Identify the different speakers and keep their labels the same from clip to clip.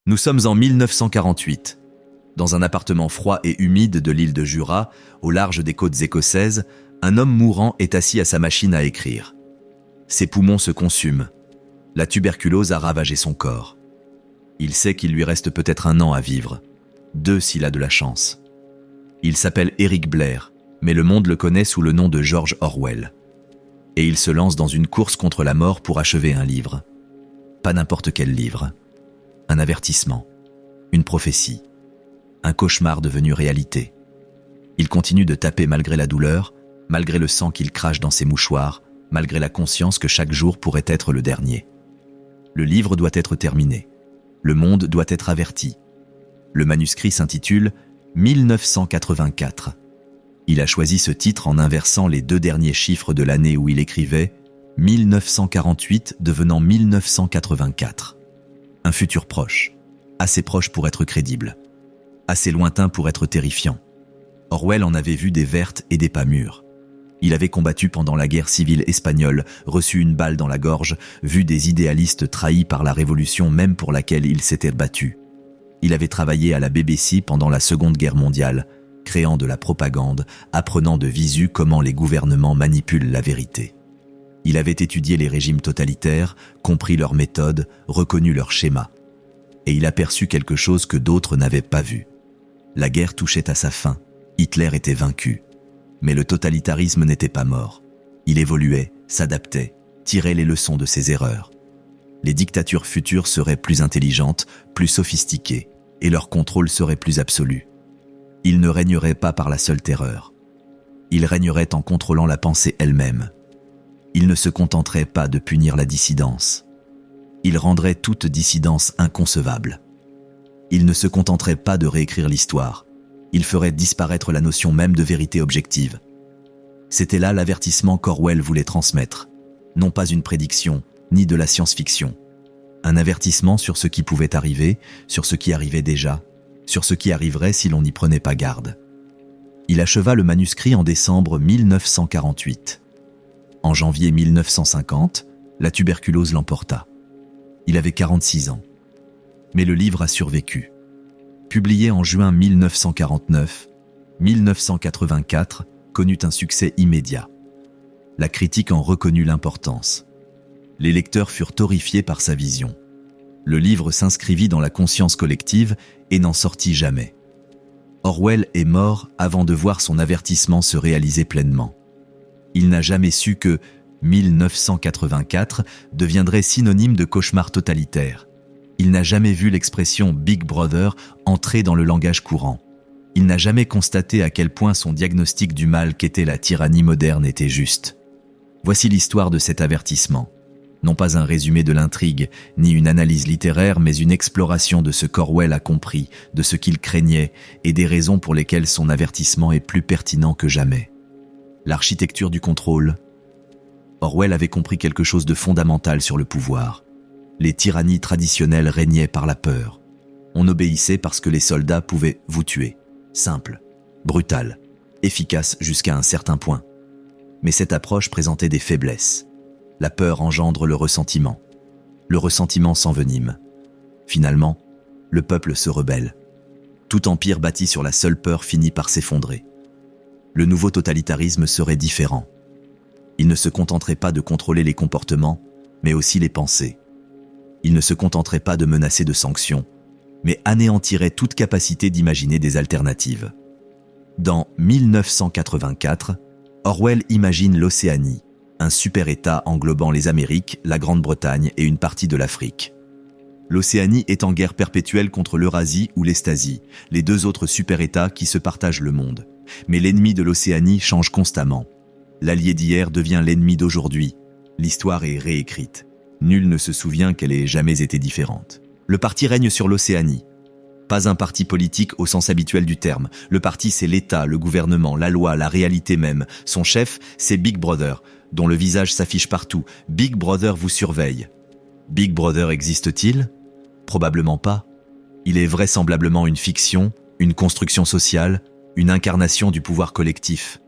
Speaker 1: Nous sommes en 1948. Dans un appartement froid et humide de l'île de Jura, au large des côtes écossaises, un homme mourant est assis à sa machine à écrire. Ses poumons se consument. La tuberculose a ravagé son corps. Il sait qu'il lui reste peut-être 1 an à vivre. 2 s'il a de la chance. Il s'appelle Eric Blair, mais le monde le connaît sous le nom de George Orwell. Et il se lance dans une course contre la mort pour achever un livre. Pas n'importe quel livre. Un avertissement. Une prophétie. Un cauchemar devenu réalité. Il continue de taper malgré la douleur, malgré le sang qu'il crache dans ses mouchoirs, malgré la conscience que chaque jour pourrait être le dernier. Le livre doit être terminé. Le monde doit être averti. Le manuscrit s'intitule « 1984 ». Il a choisi ce titre en inversant les 2 derniers chiffres de l'année où il écrivait « 1948 devenant 1984 ». Un futur proche, assez proche pour être crédible, assez lointain pour être terrifiant. Orwell en avait vu des vertes et des pas mûres. Il avait combattu pendant la guerre civile espagnole, reçu une balle dans la gorge, vu des idéalistes trahis par la révolution même pour laquelle il s'était battu. Il avait travaillé à la BBC pendant la Seconde Guerre mondiale, créant de la propagande, apprenant de visu comment les gouvernements manipulent la vérité. Il avait étudié les régimes totalitaires, compris leurs méthodes, reconnu leurs schémas. Et il aperçut quelque chose que d'autres n'avaient pas vu. La guerre touchait à sa fin, Hitler était vaincu. Mais le totalitarisme n'était pas mort. Il évoluait, s'adaptait, tirait les leçons de ses erreurs. Les dictatures futures seraient plus intelligentes, plus sophistiquées, et leur contrôle serait plus absolu. Ils ne régneraient pas par la seule terreur. Ils régneraient en contrôlant la pensée elle-même. Ils ne se contenteraient pas de punir la dissidence. Ils rendraient toute dissidence inconcevable. Ils ne se contenteraient pas de réécrire l'histoire. Ils feraient disparaître la notion même de vérité objective. C'était là l'avertissement qu'Orwell voulait transmettre. Non pas une prédiction, ni de la science-fiction. Un avertissement sur ce qui pouvait arriver, sur ce qui arrivait déjà, sur ce qui arriverait si l'on n'y prenait pas garde. Il acheva le manuscrit en décembre 1948. En janvier 1950, la tuberculose l'emporta. Il avait 46 ans. Mais le livre a survécu. Publié en juin 1949, 1984 connut un succès immédiat. La critique en reconnut l'importance. Les lecteurs furent horrifiés par sa vision. Le livre s'inscrivit dans la conscience collective et n'en sortit jamais. Orwell est mort avant de voir son avertissement se réaliser pleinement. Il n'a jamais su que 1984 deviendrait synonyme de cauchemar totalitaire. Il n'a jamais vu l'expression « Big Brother » entrer dans le langage courant. Il n'a jamais constaté à quel point son diagnostic du mal qu'était la tyrannie moderne était juste. Voici l'histoire de cet avertissement. Non pas un résumé de l'intrigue, ni une analyse littéraire, mais une exploration de ce qu'Orwell a compris, de ce qu'il craignait, et des raisons pour lesquelles son avertissement est plus pertinent que jamais. L'architecture du contrôle. Orwell avait compris quelque chose de fondamental sur le pouvoir. Les tyrannies traditionnelles régnaient par la peur. On obéissait parce que les soldats pouvaient vous tuer. Simple, brutal, efficace jusqu'à un certain point. Mais cette approche présentait des faiblesses. La peur engendre le ressentiment. Le ressentiment s'envenime. Finalement, le peuple se rebelle. Tout empire bâti sur la seule peur finit par s'effondrer. Le nouveau totalitarisme serait différent. Il ne se contenterait pas de contrôler les comportements, mais aussi les pensées. Il ne se contenterait pas de menacer de sanctions, mais anéantirait toute capacité d'imaginer des alternatives. Dans 1984, Orwell imagine l'Océanie, un super-État englobant les Amériques, la Grande-Bretagne et une partie de l'Afrique. L'Océanie est en guerre perpétuelle contre l'Eurasie ou l'Estasie, les 2 autres super-États qui se partagent le monde. Mais l'ennemi de l'Océanie change constamment. L'allié d'hier devient l'ennemi d'aujourd'hui. L'histoire est réécrite. Nul ne se souvient qu'elle ait jamais été différente. Le parti règne sur l'Océanie. Pas un parti politique au sens habituel du terme. Le parti, c'est l'État, le gouvernement, la loi, la réalité même. Son chef, c'est Big Brother, dont le visage s'affiche partout. Big Brother vous surveille. Big Brother existe-t-il ? Probablement pas. Il est vraisemblablement une fiction, une construction sociale, une incarnation du pouvoir collectif.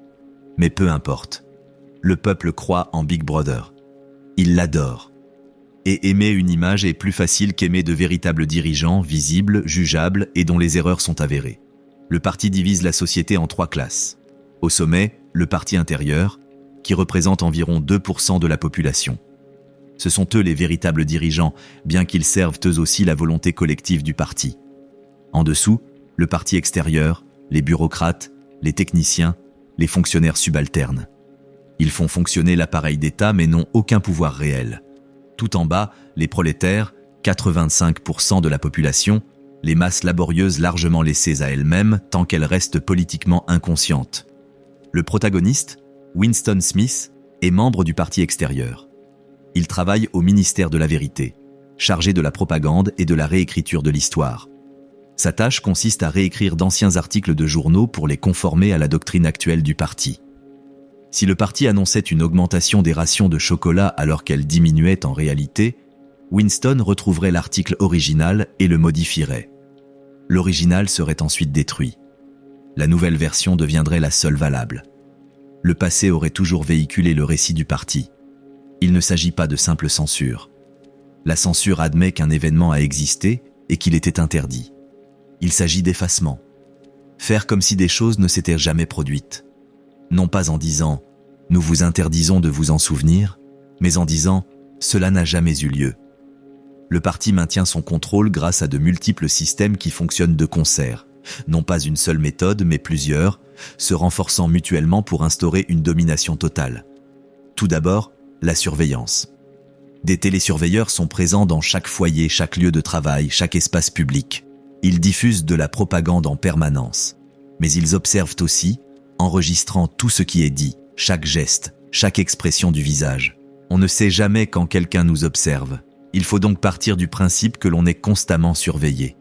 Speaker 1: Mais peu importe. Le peuple croit en Big Brother. Il l'adore. Et aimer une image est plus facile qu'aimer de véritables dirigeants, visibles, jugeables et dont les erreurs sont avérées. Le parti divise la société en 3 classes. Au sommet, le parti intérieur, qui représente environ 2% de la population. Ce sont eux les véritables dirigeants, bien qu'ils servent eux aussi la volonté collective du parti. En dessous, le parti extérieur, les bureaucrates, les techniciens, les fonctionnaires subalternes. Ils font fonctionner l'appareil d'État mais n'ont aucun pouvoir réel. Tout en bas, les prolétaires, 85% de la population, les masses laborieuses largement laissées à elles-mêmes tant qu'elles restent politiquement inconscientes. Le protagoniste, Winston Smith, est membre du parti extérieur. Il travaille au ministère de la Vérité, chargé de la propagande et de la réécriture de l'histoire. Sa tâche consiste à réécrire d'anciens articles de journaux pour les conformer à la doctrine actuelle du parti. Si le parti annonçait une augmentation des rations de chocolat alors qu'elle diminuait en réalité, Winston retrouverait l'article original et le modifierait. L'original serait ensuite détruit. La nouvelle version deviendrait la seule valable. Le passé aurait toujours véhiculé le récit du parti. Il ne s'agit pas de simple censure. La censure admet qu'un événement a existé et qu'il était interdit. Il s'agit d'effacement. Faire comme si des choses ne s'étaient jamais produites. Non pas en disant « nous vous interdisons de vous en souvenir », mais en disant « cela n'a jamais eu lieu ». Le parti maintient son contrôle grâce à de multiples systèmes qui fonctionnent de concert, non pas une seule méthode mais plusieurs, se renforçant mutuellement pour instaurer une domination totale. Tout d'abord, la surveillance. Des télésurveilleurs sont présents dans chaque foyer, chaque lieu de travail, chaque espace public. Ils diffusent de la propagande en permanence, mais ils observent aussi, enregistrant tout ce qui est dit, chaque geste, chaque expression du visage. On ne sait jamais quand quelqu'un nous observe. Il faut donc partir du principe que l'on est constamment surveillé.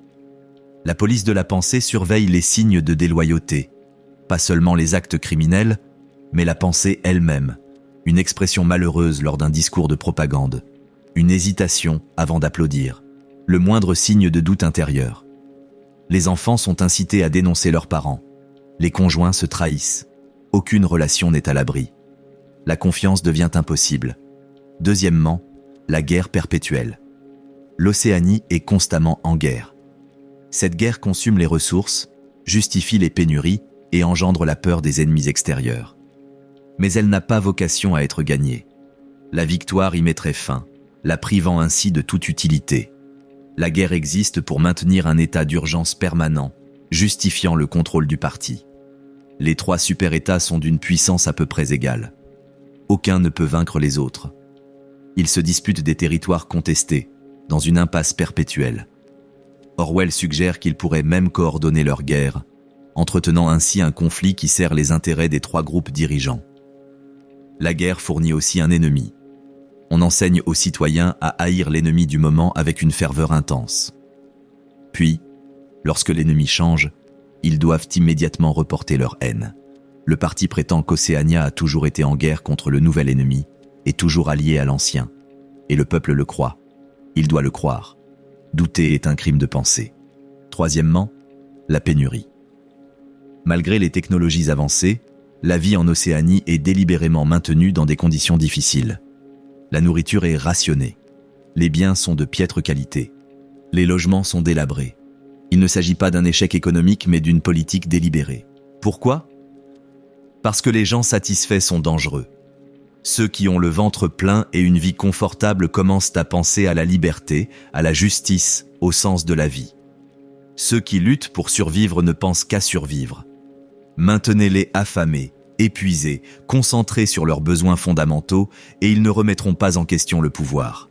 Speaker 1: La police de la pensée surveille les signes de déloyauté. Pas seulement les actes criminels, mais la pensée elle-même. Une expression malheureuse lors d'un discours de propagande. Une hésitation avant d'applaudir. Le moindre signe de doute intérieur. Les enfants sont incités à dénoncer leurs parents. Les conjoints se trahissent. Aucune relation n'est à l'abri. La confiance devient impossible. Deuxièmement, la guerre perpétuelle. L'Océanie est constamment en guerre. Cette guerre consume les ressources, justifie les pénuries et engendre la peur des ennemis extérieurs. Mais elle n'a pas vocation à être gagnée. La victoire y mettrait fin, la privant ainsi de toute utilité. La guerre existe pour maintenir un état d'urgence permanent, justifiant le contrôle du parti. Les 3 super-États sont d'une puissance à peu près égale. Aucun ne peut vaincre les autres. Ils se disputent des territoires contestés, dans une impasse perpétuelle. Orwell suggère qu'ils pourraient même coordonner leur guerre, entretenant ainsi un conflit qui sert les intérêts des 3 groupes dirigeants. La guerre fournit aussi un ennemi. On enseigne aux citoyens à haïr l'ennemi du moment avec une ferveur intense. Puis, lorsque l'ennemi change, ils doivent immédiatement reporter leur haine. Le parti prétend qu'Océania a toujours été en guerre contre le nouvel ennemi et toujours allié à l'ancien. Et le peuple le croit. Il doit le croire. Douter est un crime de pensée. Troisièmement, la pénurie. Malgré les technologies avancées, la vie en Océanie est délibérément maintenue dans des conditions difficiles. La nourriture est rationnée. Les biens sont de piètre qualité. Les logements sont délabrés. Il ne s'agit pas d'un échec économique mais d'une politique délibérée. Pourquoi ? Parce que les gens satisfaits sont dangereux. Ceux qui ont le ventre plein et une vie confortable commencent à penser à la liberté, à la justice, au sens de la vie. Ceux qui luttent pour survivre ne pensent qu'à survivre. Maintenez-les affamés, épuisés, concentrés sur leurs besoins fondamentaux et ils ne remettront pas en question le pouvoir.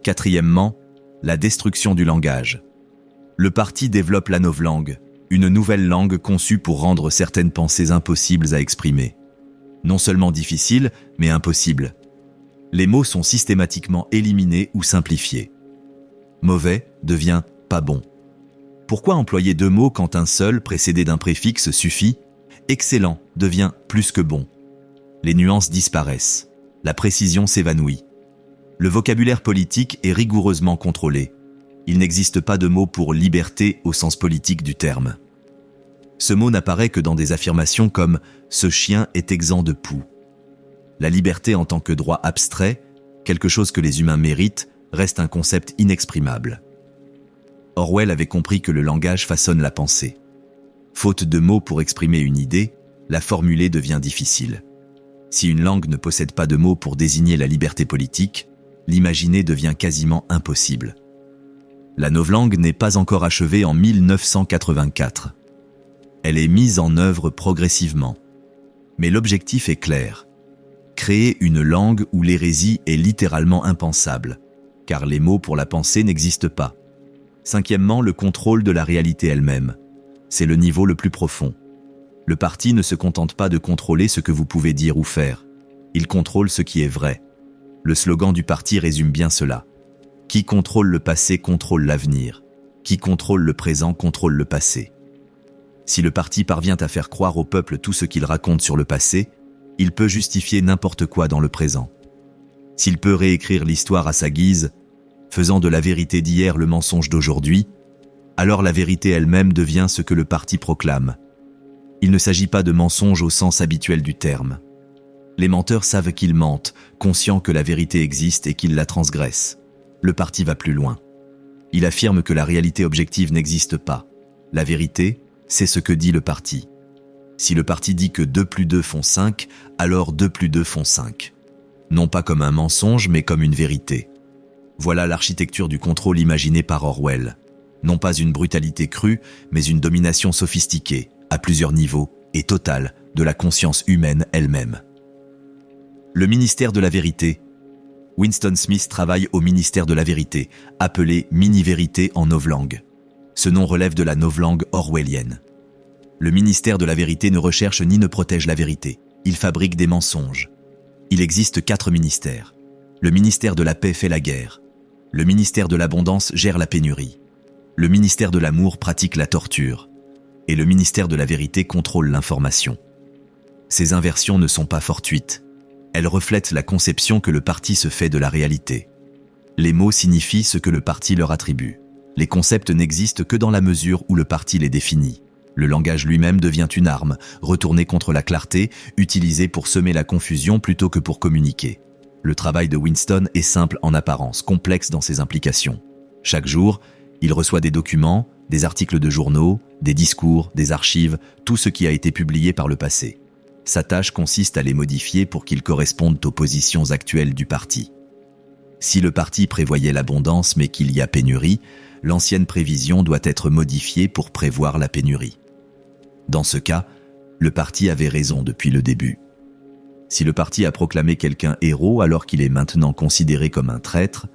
Speaker 1: Quatrièmement, la destruction du langage. Le parti développe la novlangue, une nouvelle langue conçue pour rendre certaines pensées impossibles à exprimer. Non seulement difficiles, mais impossibles. Les mots sont systématiquement éliminés ou simplifiés. Mauvais devient pas bon. Pourquoi employer 2 mots quand un seul, précédé d'un préfixe, suffit ? Excellent devient plus que bon. Les nuances disparaissent. La précision s'évanouit. Le vocabulaire politique est rigoureusement contrôlé. Il n'existe pas de mot pour liberté au sens politique du terme. Ce mot n'apparaît que dans des affirmations comme « ce chien est exempt de poux ». La liberté en tant que droit abstrait, quelque chose que les humains méritent, reste un concept inexprimable. Orwell avait compris que le langage façonne la pensée. Faute de mots pour exprimer une idée, la formuler devient difficile. Si une langue ne possède pas de mots pour désigner la liberté politique, l'imaginer devient quasiment impossible. La novlangue n'est pas encore achevée en 1984. Elle est mise en œuvre progressivement. Mais l'objectif est clair. Créer une langue où l'hérésie est littéralement impensable, car les mots pour la pensée n'existent pas. Cinquièmement, le contrôle de la réalité elle-même. C'est le niveau le plus profond. Le parti ne se contente pas de contrôler ce que vous pouvez dire ou faire. Il contrôle ce qui est vrai. Le slogan du parti résume bien cela. Qui contrôle le passé contrôle l'avenir. Qui contrôle le présent contrôle le passé. Si le parti parvient à faire croire au peuple tout ce qu'il raconte sur le passé, il peut justifier n'importe quoi dans le présent. S'il peut réécrire l'histoire à sa guise, faisant de la vérité d'hier le mensonge d'aujourd'hui, alors la vérité elle-même devient ce que le parti proclame. Il ne s'agit pas de mensonge au sens habituel du terme. Les menteurs savent qu'ils mentent, conscients que la vérité existe et qu'ils la transgressent. Le parti va plus loin. Il affirme que la réalité objective n'existe pas. La vérité, c'est ce que dit le parti. Si le parti dit que 2 plus 2 font 5, alors 2 plus 2 font 5. Non pas comme un mensonge, mais comme une vérité. Voilà l'architecture du contrôle imaginée par Orwell. Non pas une brutalité crue, mais une domination sophistiquée, à plusieurs niveaux, et totale, de la conscience humaine elle-même. Le ministère de la vérité. Winston Smith travaille au ministère de la vérité, appelé mini-vérité en novlangue. Ce nom relève de la novlangue orwellienne. Le ministère de la vérité ne recherche ni ne protège la vérité. Il fabrique des mensonges. Il existe 4 ministères. Le ministère de la paix fait la guerre. Le ministère de l'abondance gère la pénurie. Le ministère de l'amour pratique la torture. Et le ministère de la vérité contrôle l'information. Ces inversions ne sont pas fortuites. Elles reflètent la conception que le parti se fait de la réalité. Les mots signifient ce que le parti leur attribue. Les concepts n'existent que dans la mesure où le parti les définit. Le langage lui-même devient une arme, retournée contre la clarté, utilisée pour semer la confusion plutôt que pour communiquer. Le travail de Winston est simple en apparence, complexe dans ses implications. Chaque jour, il reçoit des documents, des articles de journaux, des discours, des archives, tout ce qui a été publié par le passé. Sa tâche consiste à les modifier pour qu'ils correspondent aux positions actuelles du parti. Si le parti prévoyait l'abondance mais qu'il y a pénurie, l'ancienne prévision doit être modifiée pour prévoir la pénurie. Dans ce cas, le parti avait raison depuis le début. Si le parti a proclamé quelqu'un héros alors qu'il est maintenant considéré comme un traître,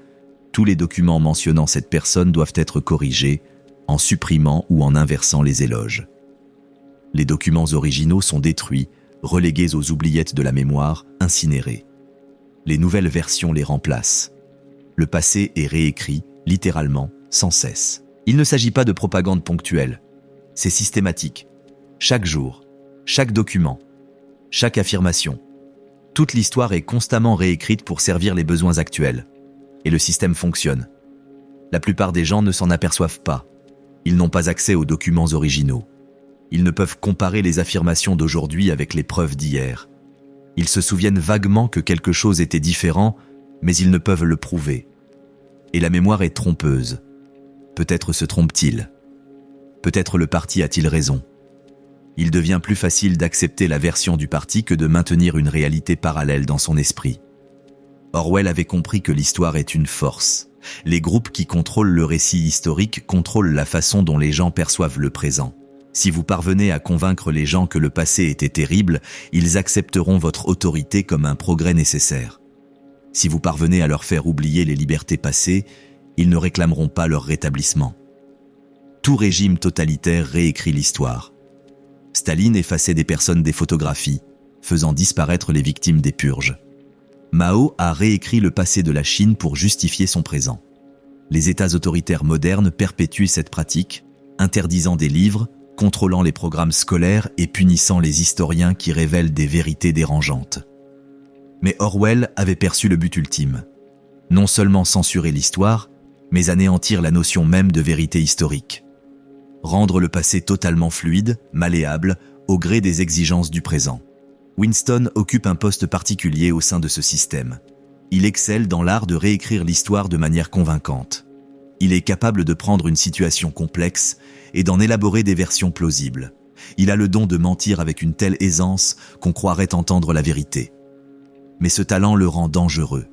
Speaker 1: tous les documents mentionnant cette personne doivent être corrigés en supprimant ou en inversant les éloges. Les documents originaux sont détruits, relégués aux oubliettes de la mémoire, incinérés. Les nouvelles versions les remplacent. Le passé est réécrit, littéralement, sans cesse. Il ne s'agit pas de propagande ponctuelle. C'est systématique. Chaque jour, chaque document, chaque affirmation. Toute l'histoire est constamment réécrite pour servir les besoins actuels. Et le système fonctionne. La plupart des gens ne s'en aperçoivent pas. Ils n'ont pas accès aux documents originaux. Ils ne peuvent comparer les affirmations d'aujourd'hui avec les preuves d'hier. Ils se souviennent vaguement que quelque chose était différent, mais ils ne peuvent le prouver. Et la mémoire est trompeuse. Peut-être se trompe-t-il. Peut-être le parti a-t-il raison. Il devient plus facile d'accepter la version du parti que de maintenir une réalité parallèle dans son esprit. Orwell avait compris que l'histoire est une force. Les groupes qui contrôlent le récit historique contrôlent la façon dont les gens perçoivent le présent. Si vous parvenez à convaincre les gens que le passé était terrible, ils accepteront votre autorité comme un progrès nécessaire. Si vous parvenez à leur faire oublier les libertés passées, ils ne réclameront pas leur rétablissement. Tout régime totalitaire réécrit l'histoire. Staline effaçait des personnes des photographies, faisant disparaître les victimes des purges. Mao a réécrit le passé de la Chine pour justifier son présent. Les États autoritaires modernes perpétuent cette pratique, interdisant des livres, contrôlant les programmes scolaires et punissant les historiens qui révèlent des vérités dérangeantes. Mais Orwell avait perçu le but ultime. Non seulement censurer l'histoire, mais anéantir la notion même de vérité historique. Rendre le passé totalement fluide, malléable, au gré des exigences du présent. Winston occupe un poste particulier au sein de ce système. Il excelle dans l'art de réécrire l'histoire de manière convaincante. Il est capable de prendre une situation complexe et d'en élaborer des versions plausibles. Il a le don de mentir avec une telle aisance qu'on croirait entendre la vérité. Mais ce talent le rend dangereux.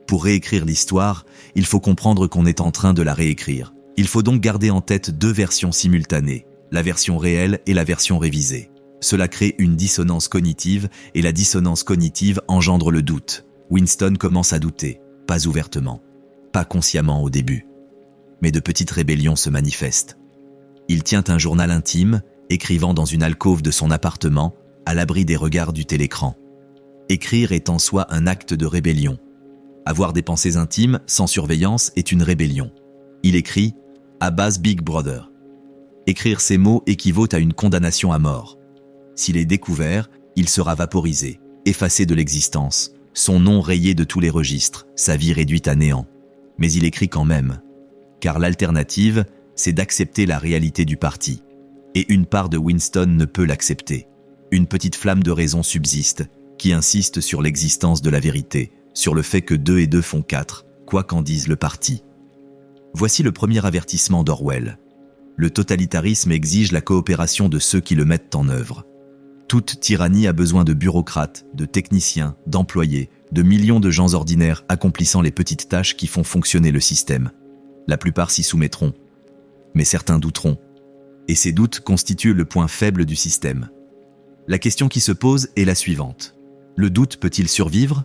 Speaker 1: Pour réécrire l'histoire, il faut comprendre qu'on est en train de la réécrire. Il faut donc garder en tête deux versions simultanées, la version réelle et la version révisée. Cela crée une dissonance cognitive et la dissonance cognitive engendre le doute. Winston commence à douter, pas ouvertement, pas consciemment au début. Mais de petites rébellions se manifestent. Il tient un journal intime, écrivant dans une alcôve de son appartement, à l'abri des regards du télécran. Écrire est en soi un acte de rébellion. Avoir des pensées intimes, sans surveillance, est une rébellion. Il écrit « Abbas Big Brother ». Écrire ces mots équivaut à une condamnation à mort. S'il est découvert, il sera vaporisé, effacé de l'existence, son nom rayé de tous les registres, sa vie réduite à néant. Mais il écrit quand même. Car l'alternative, c'est d'accepter la réalité du parti. Et une part de Winston ne peut l'accepter. Une petite flamme de raison subsiste, qui insiste sur l'existence de la vérité, sur le fait que 2 et 2 font 4, quoi qu'en dise le parti. Voici le premier avertissement d'Orwell. Le totalitarisme exige la coopération de ceux qui le mettent en œuvre. Toute tyrannie a besoin de bureaucrates, de techniciens, d'employés, de millions de gens ordinaires accomplissant les petites tâches qui font fonctionner le système. La plupart s'y soumettront, mais certains douteront. Et ces doutes constituent le point faible du système. La question qui se pose est la suivante. Le doute peut-il survivre ?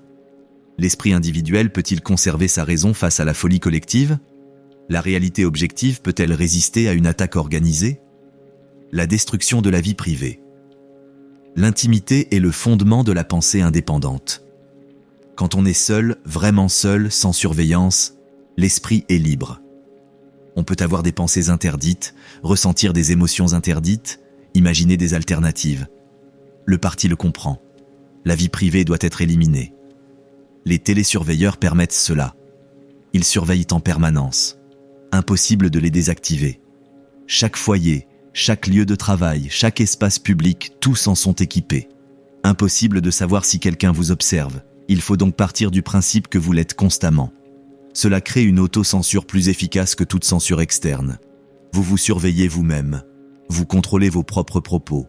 Speaker 1: L'esprit individuel peut-il conserver sa raison face à la folie collective ? La réalité objective peut-elle résister à une attaque organisée ? La destruction de la vie privée. L'intimité est le fondement de la pensée indépendante. Quand on est seul, vraiment seul, sans surveillance, l'esprit est libre. On peut avoir des pensées interdites, ressentir des émotions interdites, imaginer des alternatives. Le parti le comprend. La vie privée doit être éliminée. Les télésurveilleurs permettent cela. Ils surveillent en permanence. Impossible de les désactiver. Chaque foyer, chaque lieu de travail, chaque espace public, tous en sont équipés. Impossible de savoir si quelqu'un vous observe. Il faut donc partir du principe que vous l'êtes constamment. Cela crée une autocensure plus efficace que toute censure externe. Vous vous surveillez vous-même. Vous contrôlez vos propres propos.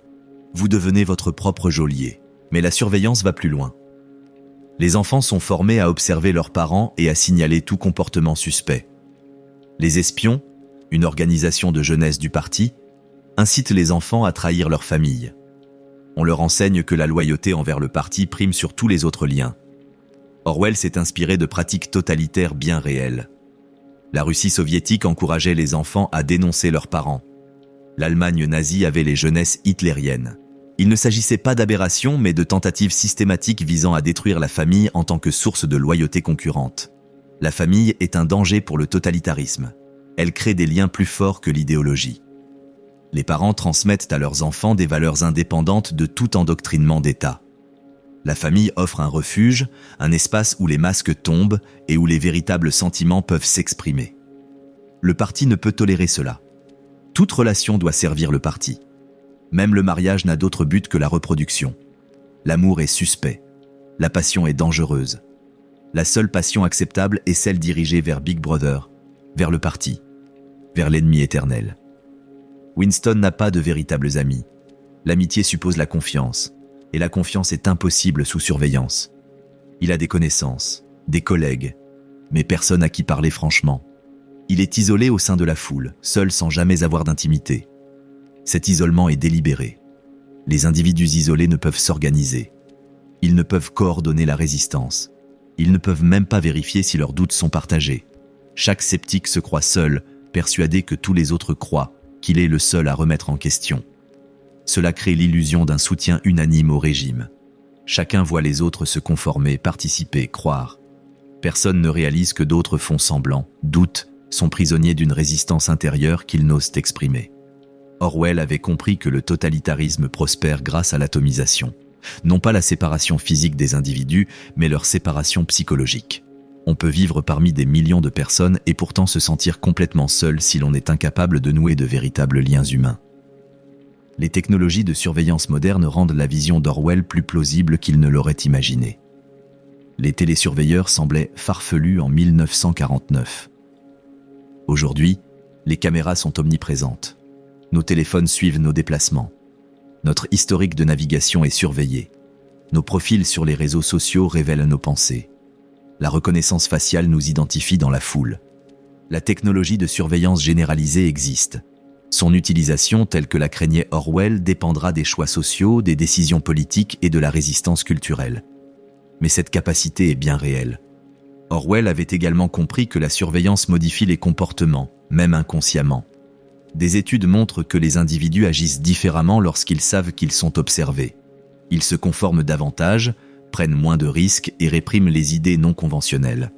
Speaker 1: Vous devenez votre propre geôlier. Mais la surveillance va plus loin. Les enfants sont formés à observer leurs parents et à signaler tout comportement suspect. Les espions, une organisation de jeunesse du parti, incitent les enfants à trahir leur famille. On leur enseigne que la loyauté envers le parti prime sur tous les autres liens. Orwell s'est inspiré de pratiques totalitaires bien réelles. La Russie soviétique encourageait les enfants à dénoncer leurs parents. L'Allemagne nazie avait les jeunesses hitlériennes. Il ne s'agissait pas d'aberrations, mais de tentatives systématiques visant à détruire la famille en tant que source de loyauté concurrente. La famille est un danger pour le totalitarisme. Elle crée des liens plus forts que l'idéologie. Les parents transmettent à leurs enfants des valeurs indépendantes de tout endoctrinement d'État. La famille offre un refuge, un espace où les masques tombent et où les véritables sentiments peuvent s'exprimer. Le parti ne peut tolérer cela. Toute relation doit servir le parti. Même le mariage n'a d'autre but que la reproduction. L'amour est suspect. La passion est dangereuse. La seule passion acceptable est celle dirigée vers Big Brother, vers le parti, vers l'ennemi éternel. Winston n'a pas de véritables amis. L'amitié suppose la confiance, et la confiance est impossible sous surveillance. Il a des connaissances, des collègues, mais personne à qui parler franchement. Il est isolé au sein de la foule, seul sans jamais avoir d'intimité. Cet isolement est délibéré. Les individus isolés ne peuvent s'organiser. Ils ne peuvent coordonner la résistance. Ils ne peuvent même pas vérifier si leurs doutes sont partagés. Chaque sceptique se croit seul, persuadé que tous les autres croient qu'il est le seul à remettre en question. Cela crée l'illusion d'un soutien unanime au régime. Chacun voit les autres se conformer, participer, croire. Personne ne réalise que d'autres font semblant, doutent, sont prisonniers d'une résistance intérieure qu'ils n'osent exprimer. Orwell avait compris que le totalitarisme prospère grâce à l'atomisation. Non pas la séparation physique des individus, mais leur séparation psychologique. On peut vivre parmi des millions de personnes et pourtant se sentir complètement seul si l'on est incapable de nouer de véritables liens humains. Les technologies de surveillance modernes rendent la vision d'Orwell plus plausible qu'il ne l'aurait imaginé. Les télésurveilleurs semblaient farfelus en 1949. Aujourd'hui, les caméras sont omniprésentes. Nos téléphones suivent nos déplacements. Notre historique de navigation est surveillé. Nos profils sur les réseaux sociaux révèlent nos pensées. La reconnaissance faciale nous identifie dans la foule. La technologie de surveillance généralisée existe. Son utilisation, telle que la craignait Orwell, dépendra des choix sociaux, des décisions politiques et de la résistance culturelle. Mais cette capacité est bien réelle. Orwell avait également compris que la surveillance modifie les comportements, même inconsciemment. Des études montrent que les individus agissent différemment lorsqu'ils savent qu'ils sont observés. Ils se conforment davantage, prennent moins de risques et répriment les idées non conventionnelles.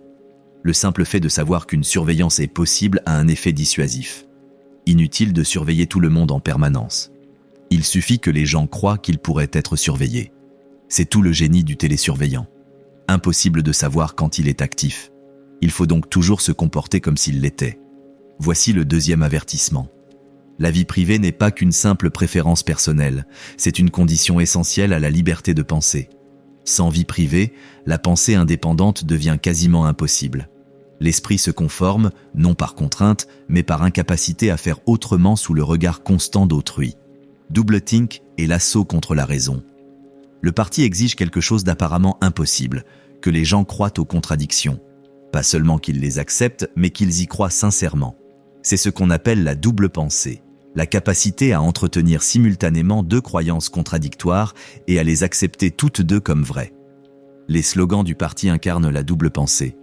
Speaker 1: Le simple fait de savoir qu'une surveillance est possible a un effet dissuasif. Inutile de surveiller tout le monde en permanence. Il suffit que les gens croient qu'ils pourraient être surveillés. C'est tout le génie du télésurveillant. Impossible de savoir quand il est actif. Il faut donc toujours se comporter comme s'il l'était. Voici le deuxième avertissement. La vie privée n'est pas qu'une simple préférence personnelle, c'est une condition essentielle à la liberté de penser. Sans vie privée, la pensée indépendante devient quasiment impossible. L'esprit se conforme, non par contrainte, mais par incapacité à faire autrement sous le regard constant d'autrui. Doublethink est l'assaut contre la raison. Le parti exige quelque chose d'apparemment impossible, que les gens croient aux contradictions. Pas seulement qu'ils les acceptent, mais qu'ils y croient sincèrement. C'est ce qu'on appelle la double pensée, la capacité à entretenir simultanément deux croyances contradictoires et à les accepter toutes deux comme vraies. Les slogans du parti incarnent la double pensée.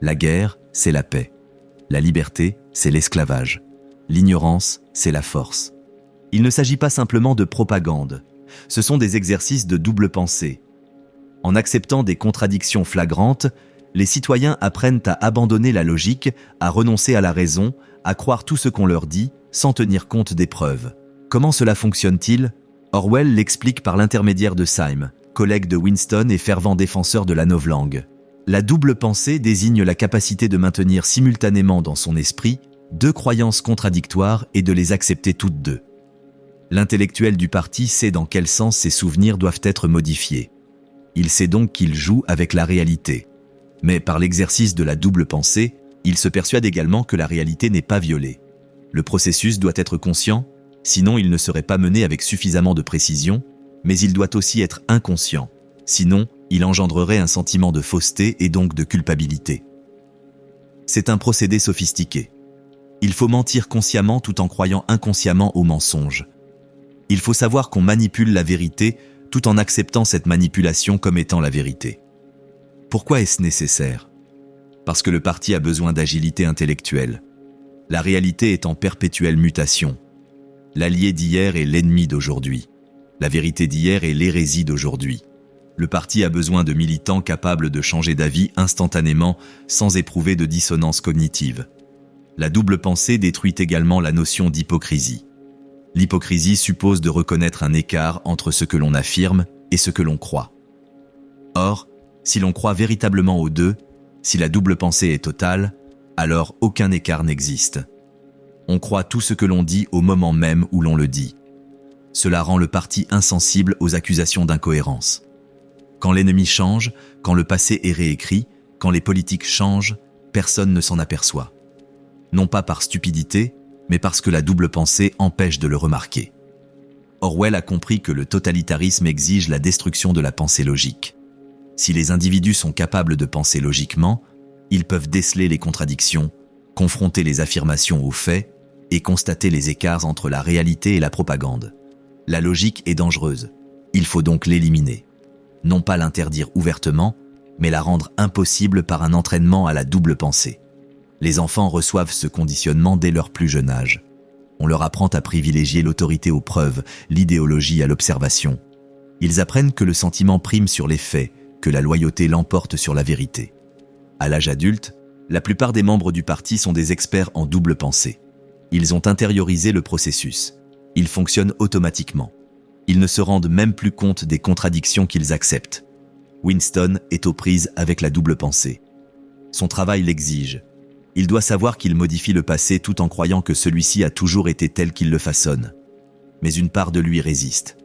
Speaker 1: La guerre, c'est la paix. La liberté, c'est l'esclavage. L'ignorance, c'est la force. Il ne s'agit pas simplement de propagande. Ce sont des exercices de double pensée. En acceptant des contradictions flagrantes, les citoyens apprennent à abandonner la logique, à renoncer à la raison, à croire tout ce qu'on leur dit, sans tenir compte des preuves. Comment cela fonctionne-t-il ? Orwell l'explique par l'intermédiaire de Syme, collègue de Winston et fervent défenseur de la novlangue. La double pensée désigne la capacité de maintenir simultanément dans son esprit deux croyances contradictoires et de les accepter toutes deux. L'intellectuel du parti sait dans quel sens ses souvenirs doivent être modifiés. Il sait donc qu'il joue avec la réalité. Mais par l'exercice de la double pensée, il se persuade également que la réalité n'est pas violée. Le processus doit être conscient, sinon il ne serait pas mené avec suffisamment de précision, mais il doit aussi être inconscient, sinon il engendrerait un sentiment de fausseté et donc de culpabilité. C'est un procédé sophistiqué. Il faut mentir consciemment tout en croyant inconsciemment au mensonge. Il faut savoir qu'on manipule la vérité tout en acceptant cette manipulation comme étant la vérité. Pourquoi est-ce nécessaire ? Parce que le parti a besoin d'agilité intellectuelle. La réalité est en perpétuelle mutation. L'allié d'hier est l'ennemi d'aujourd'hui. La vérité d'hier est l'hérésie d'aujourd'hui. Le parti a besoin de militants capables de changer d'avis instantanément sans éprouver de dissonance cognitive. La double pensée détruit également la notion d'hypocrisie. L'hypocrisie suppose de reconnaître un écart entre ce que l'on affirme et ce que l'on croit. Or, si l'on croit véritablement aux deux, si la double pensée est totale, alors aucun écart n'existe. On croit tout ce que l'on dit au moment même où l'on le dit. Cela rend le parti insensible aux accusations d'incohérence. Quand l'ennemi change, quand le passé est réécrit, quand les politiques changent, personne ne s'en aperçoit. Non pas par stupidité, mais parce que la double pensée empêche de le remarquer. Orwell a compris que le totalitarisme exige la destruction de la pensée logique. Si les individus sont capables de penser logiquement, ils peuvent déceler les contradictions, confronter les affirmations aux faits et constater les écarts entre la réalité et la propagande. La logique est dangereuse. Il faut donc l'éliminer. Non pas l'interdire ouvertement, mais la rendre impossible par un entraînement à la double pensée. Les enfants reçoivent ce conditionnement dès leur plus jeune âge. On leur apprend à privilégier l'autorité aux preuves, l'idéologie à l'observation. Ils apprennent que le sentiment prime sur les faits, que la loyauté l'emporte sur la vérité. À l'âge adulte, la plupart des membres du parti sont des experts en double pensée. Ils ont intériorisé le processus. Ils fonctionnent automatiquement. Ils ne se rendent même plus compte des contradictions qu'ils acceptent. Winston est aux prises avec la double pensée. Son travail l'exige. Il doit savoir qu'il modifie le passé tout en croyant que celui-ci a toujours été tel qu'il le façonne. Mais une part de lui résiste.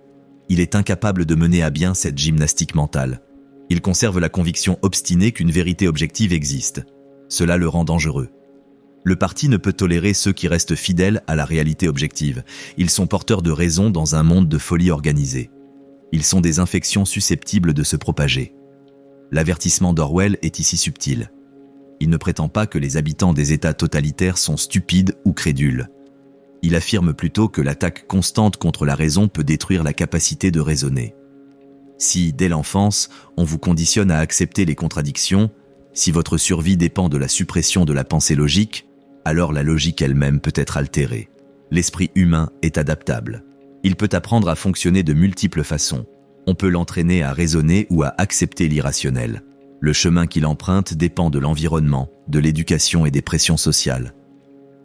Speaker 1: Il est incapable de mener à bien cette gymnastique mentale. Il conserve la conviction obstinée qu'une vérité objective existe. Cela le rend dangereux. Le parti ne peut tolérer ceux qui restent fidèles à la réalité objective. Ils sont porteurs de raison dans un monde de folie organisée. Ils sont des infections susceptibles de se propager. L'avertissement d'Orwell est ici subtil. Il ne prétend pas que les habitants des États totalitaires sont stupides ou crédules. Il affirme plutôt que l'attaque constante contre la raison peut détruire la capacité de raisonner. Si, dès l'enfance, on vous conditionne à accepter les contradictions, si votre survie dépend de la suppression de la pensée logique, alors la logique elle-même peut être altérée. L'esprit humain est adaptable. Il peut apprendre à fonctionner de multiples façons. On peut l'entraîner à raisonner ou à accepter l'irrationnel. Le chemin qu'il emprunte dépend de l'environnement, de l'éducation et des pressions sociales.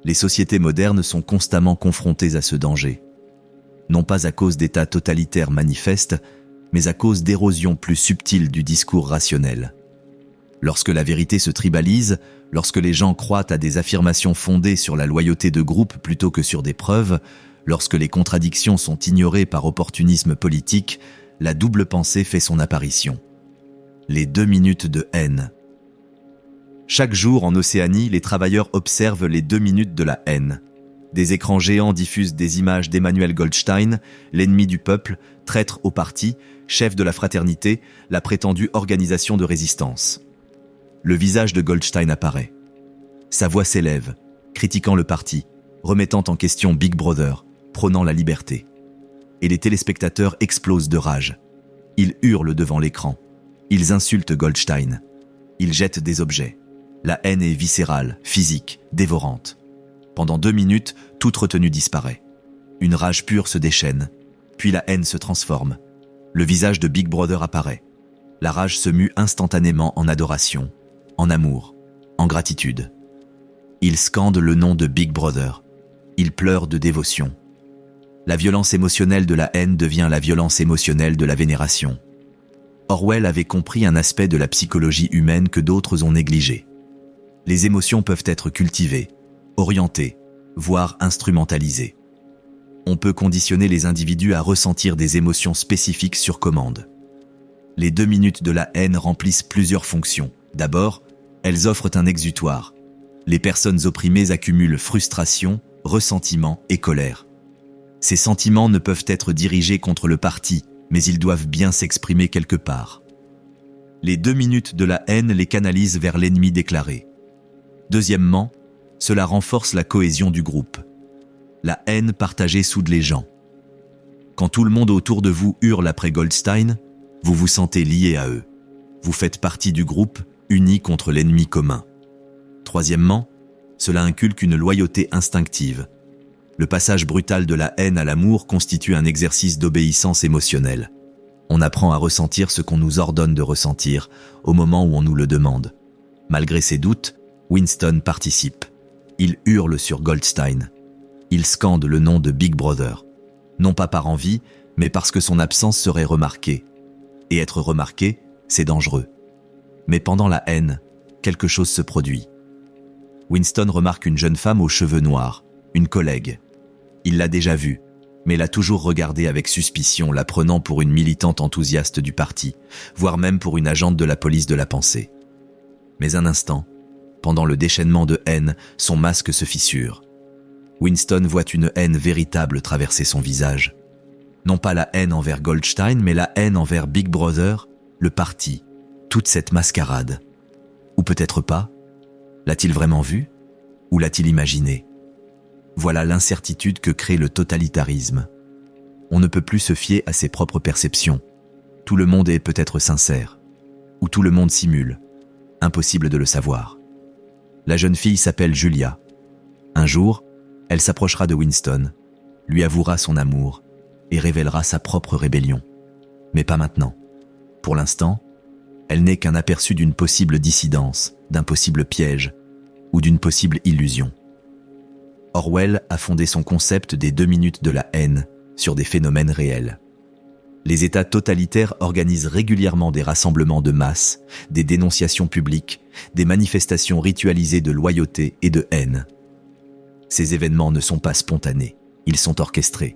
Speaker 1: Les sociétés modernes sont constamment confrontées à ce danger. Non pas à cause d'états totalitaires manifestes, mais à cause d'érosions plus subtiles du discours rationnel. Lorsque la vérité se tribalise, lorsque les gens croient à des affirmations fondées sur la loyauté de groupe plutôt que sur des preuves, lorsque les contradictions sont ignorées par opportunisme politique, la double pensée fait son apparition. Les 2 minutes de haine. Chaque jour en Océanie, les travailleurs observent les 2 minutes de la haine. Des écrans géants diffusent des images d'Emmanuel Goldstein, l'ennemi du peuple, traître au parti, chef de la fraternité, la prétendue organisation de résistance. Le visage de Goldstein apparaît. Sa voix s'élève, critiquant le parti, remettant en question Big Brother, prônant la liberté. Et les téléspectateurs explosent de rage. Ils hurlent devant l'écran. Ils insultent Goldstein. Ils jettent des objets. La haine est viscérale, physique, dévorante. Pendant 2 minutes, toute retenue disparaît. Une rage pure se déchaîne, puis la haine se transforme. Le visage de Big Brother apparaît. La rage se mue instantanément en adoration, en amour, en gratitude. Il scande le nom de Big Brother. Il pleure de dévotion. La violence émotionnelle de la haine devient la violence émotionnelle de la vénération. Orwell avait compris un aspect de la psychologie humaine que d'autres ont négligé. Les émotions peuvent être cultivées, orientées, voire instrumentalisées. On peut conditionner les individus à ressentir des émotions spécifiques sur commande. Les 2 minutes de la haine remplissent plusieurs fonctions. D'abord, elles offrent un exutoire. Les personnes opprimées accumulent frustration, ressentiment et colère. Ces sentiments ne peuvent être dirigés contre le parti, mais ils doivent bien s'exprimer quelque part. Les 2 minutes de la haine les canalisent vers l'ennemi déclaré. Deuxièmement, cela renforce la cohésion du groupe. La haine partagée soude les gens. Quand tout le monde autour de vous hurle après Goldstein, vous vous sentez lié à eux. Vous faites partie du groupe, unis contre l'ennemi commun. Troisièmement, cela inculque une loyauté instinctive. Le passage brutal de la haine à l'amour constitue un exercice d'obéissance émotionnelle. On apprend à ressentir ce qu'on nous ordonne de ressentir, au moment où on nous le demande. Malgré ses doutes, Winston participe. Il hurle sur Goldstein. Il scande le nom de Big Brother. Non pas par envie, mais parce que son absence serait remarquée. Et être remarqué, c'est dangereux. Mais pendant la haine, quelque chose se produit. Winston remarque une jeune femme aux cheveux noirs, une collègue. Il l'a déjà vue, mais l'a toujours regardée avec suspicion, la prenant pour une militante enthousiaste du parti, voire même pour une agente de la police de la pensée. Mais un instant, pendant le déchaînement de haine, son masque se fissure. Winston voit une haine véritable traverser son visage. Non pas la haine envers Goldstein, mais la haine envers Big Brother, le parti, toute cette mascarade. Ou peut-être pas. L'a-t-il vraiment vu? Ou l'a-t-il imaginé? Voilà l'incertitude que crée le totalitarisme. On ne peut plus se fier à ses propres perceptions. Tout le monde est peut-être sincère. Ou tout le monde simule. Impossible de le savoir. La jeune fille s'appelle Julia. Un jour, elle s'approchera de Winston, lui avouera son amour et révélera sa propre rébellion. Mais pas maintenant. Pour l'instant, elle n'est qu'un aperçu d'une possible dissidence, d'un possible piège ou d'une possible illusion. Orwell a fondé son concept des 2 minutes de la haine sur des phénomènes réels. Les États totalitaires organisent régulièrement des rassemblements de masse, des dénonciations publiques, des manifestations ritualisées de loyauté et de haine. Ces événements ne sont pas spontanés, ils sont orchestrés.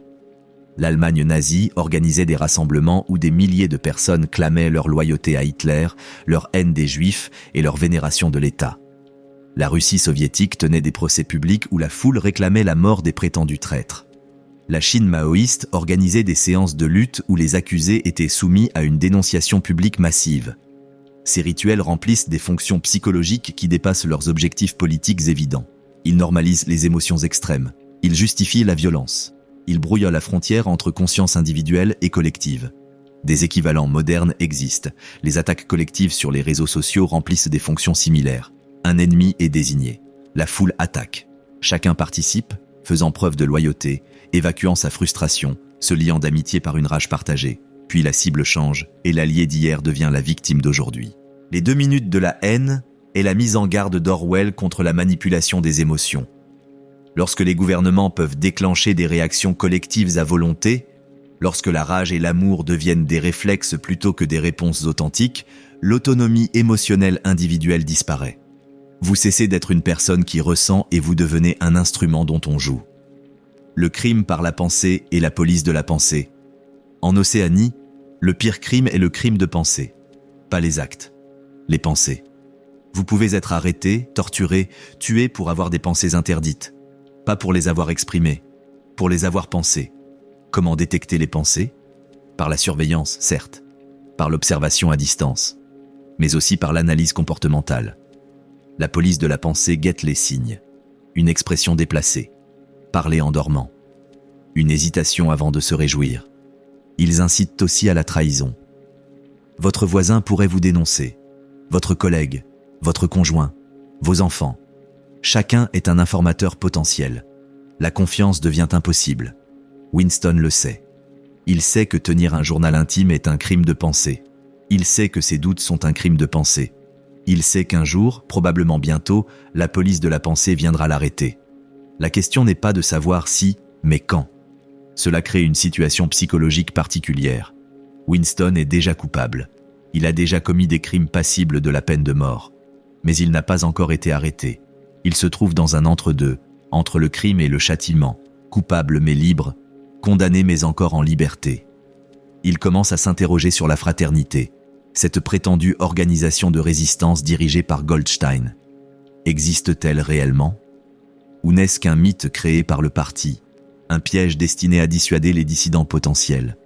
Speaker 1: L'Allemagne nazie organisait des rassemblements où des milliers de personnes clamaient leur loyauté à Hitler, leur haine des Juifs et leur vénération de l'État. La Russie soviétique tenait des procès publics où la foule réclamait la mort des prétendus traîtres. La Chine maoïste organisait des séances de lutte où les accusés étaient soumis à une dénonciation publique massive. Ces rituels remplissent des fonctions psychologiques qui dépassent leurs objectifs politiques évidents. Ils normalisent les émotions extrêmes. Ils justifient la violence. Ils brouillent la frontière entre conscience individuelle et collective. Des équivalents modernes existent. Les attaques collectives sur les réseaux sociaux remplissent des fonctions similaires. Un ennemi est désigné. La foule attaque. Chacun participe, faisant preuve de loyauté, évacuant sa frustration, se liant d'amitié par une rage partagée. Puis la cible change et l'allié d'hier devient la victime d'aujourd'hui. Les 2 minutes de la haine est la mise en garde d'Orwell contre la manipulation des émotions. Lorsque les gouvernements peuvent déclencher des réactions collectives à volonté, lorsque la rage et l'amour deviennent des réflexes plutôt que des réponses authentiques, l'autonomie émotionnelle individuelle disparaît. Vous cessez d'être une personne qui ressent et vous devenez un instrument dont on joue. Le crime par la pensée est la police de la pensée. En Océanie, le pire crime est le crime de pensée. Pas les actes, les pensées. Vous pouvez être arrêté, torturé, tué pour avoir des pensées interdites. Pas pour les avoir exprimées, pour les avoir pensées. Comment détecter les pensées ? Par la surveillance, certes. Par l'observation à distance. Mais aussi par l'analyse comportementale. La police de la pensée guette les signes. Une expression déplacée. Parler en dormant. Une hésitation avant de se réjouir. Ils incitent aussi à la trahison. Votre voisin pourrait vous dénoncer. Votre collègue, votre conjoint, vos enfants. Chacun est un informateur potentiel. La confiance devient impossible. Winston le sait. Il sait que tenir un journal intime est un crime de pensée. Il sait que ses doutes sont un crime de pensée. Il sait qu'un jour, probablement bientôt, la police de la pensée viendra l'arrêter. La question n'est pas de savoir si, mais quand. Cela crée une situation psychologique particulière. Winston est déjà coupable. Il a déjà commis des crimes passibles de la peine de mort. Mais il n'a pas encore été arrêté. Il se trouve dans un entre-deux, entre le crime et le châtiment, coupable mais libre, condamné mais encore en liberté. Il commence à s'interroger sur la fraternité, cette prétendue organisation de résistance dirigée par Goldstein. Existe-t-elle réellement ? Ou n'est-ce qu'un mythe créé par le parti, un piège destiné à dissuader les dissidents potentiels ?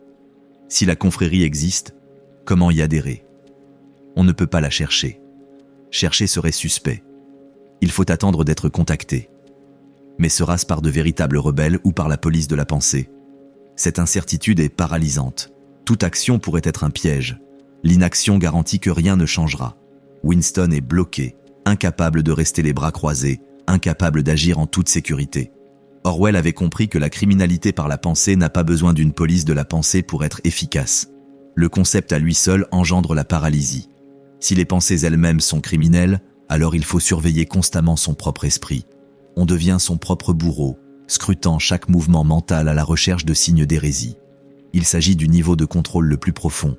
Speaker 1: Si la confrérie existe, comment y adhérer ? On ne peut pas la chercher. Chercher serait suspect. Il faut attendre d'être contacté. Mais sera-ce par de véritables rebelles ou par la police de la pensée ? Cette incertitude est paralysante. Toute action pourrait être un piège. L'inaction garantit que rien ne changera. Winston est bloqué, incapable de rester les bras croisés, incapable d'agir en toute sécurité. Orwell avait compris que la criminalité par la pensée n'a pas besoin d'une police de la pensée pour être efficace. Le concept à lui seul engendre la paralysie. Si les pensées elles-mêmes sont criminelles, alors il faut surveiller constamment son propre esprit. On devient son propre bourreau, scrutant chaque mouvement mental à la recherche de signes d'hérésie. Il s'agit du niveau de contrôle le plus profond.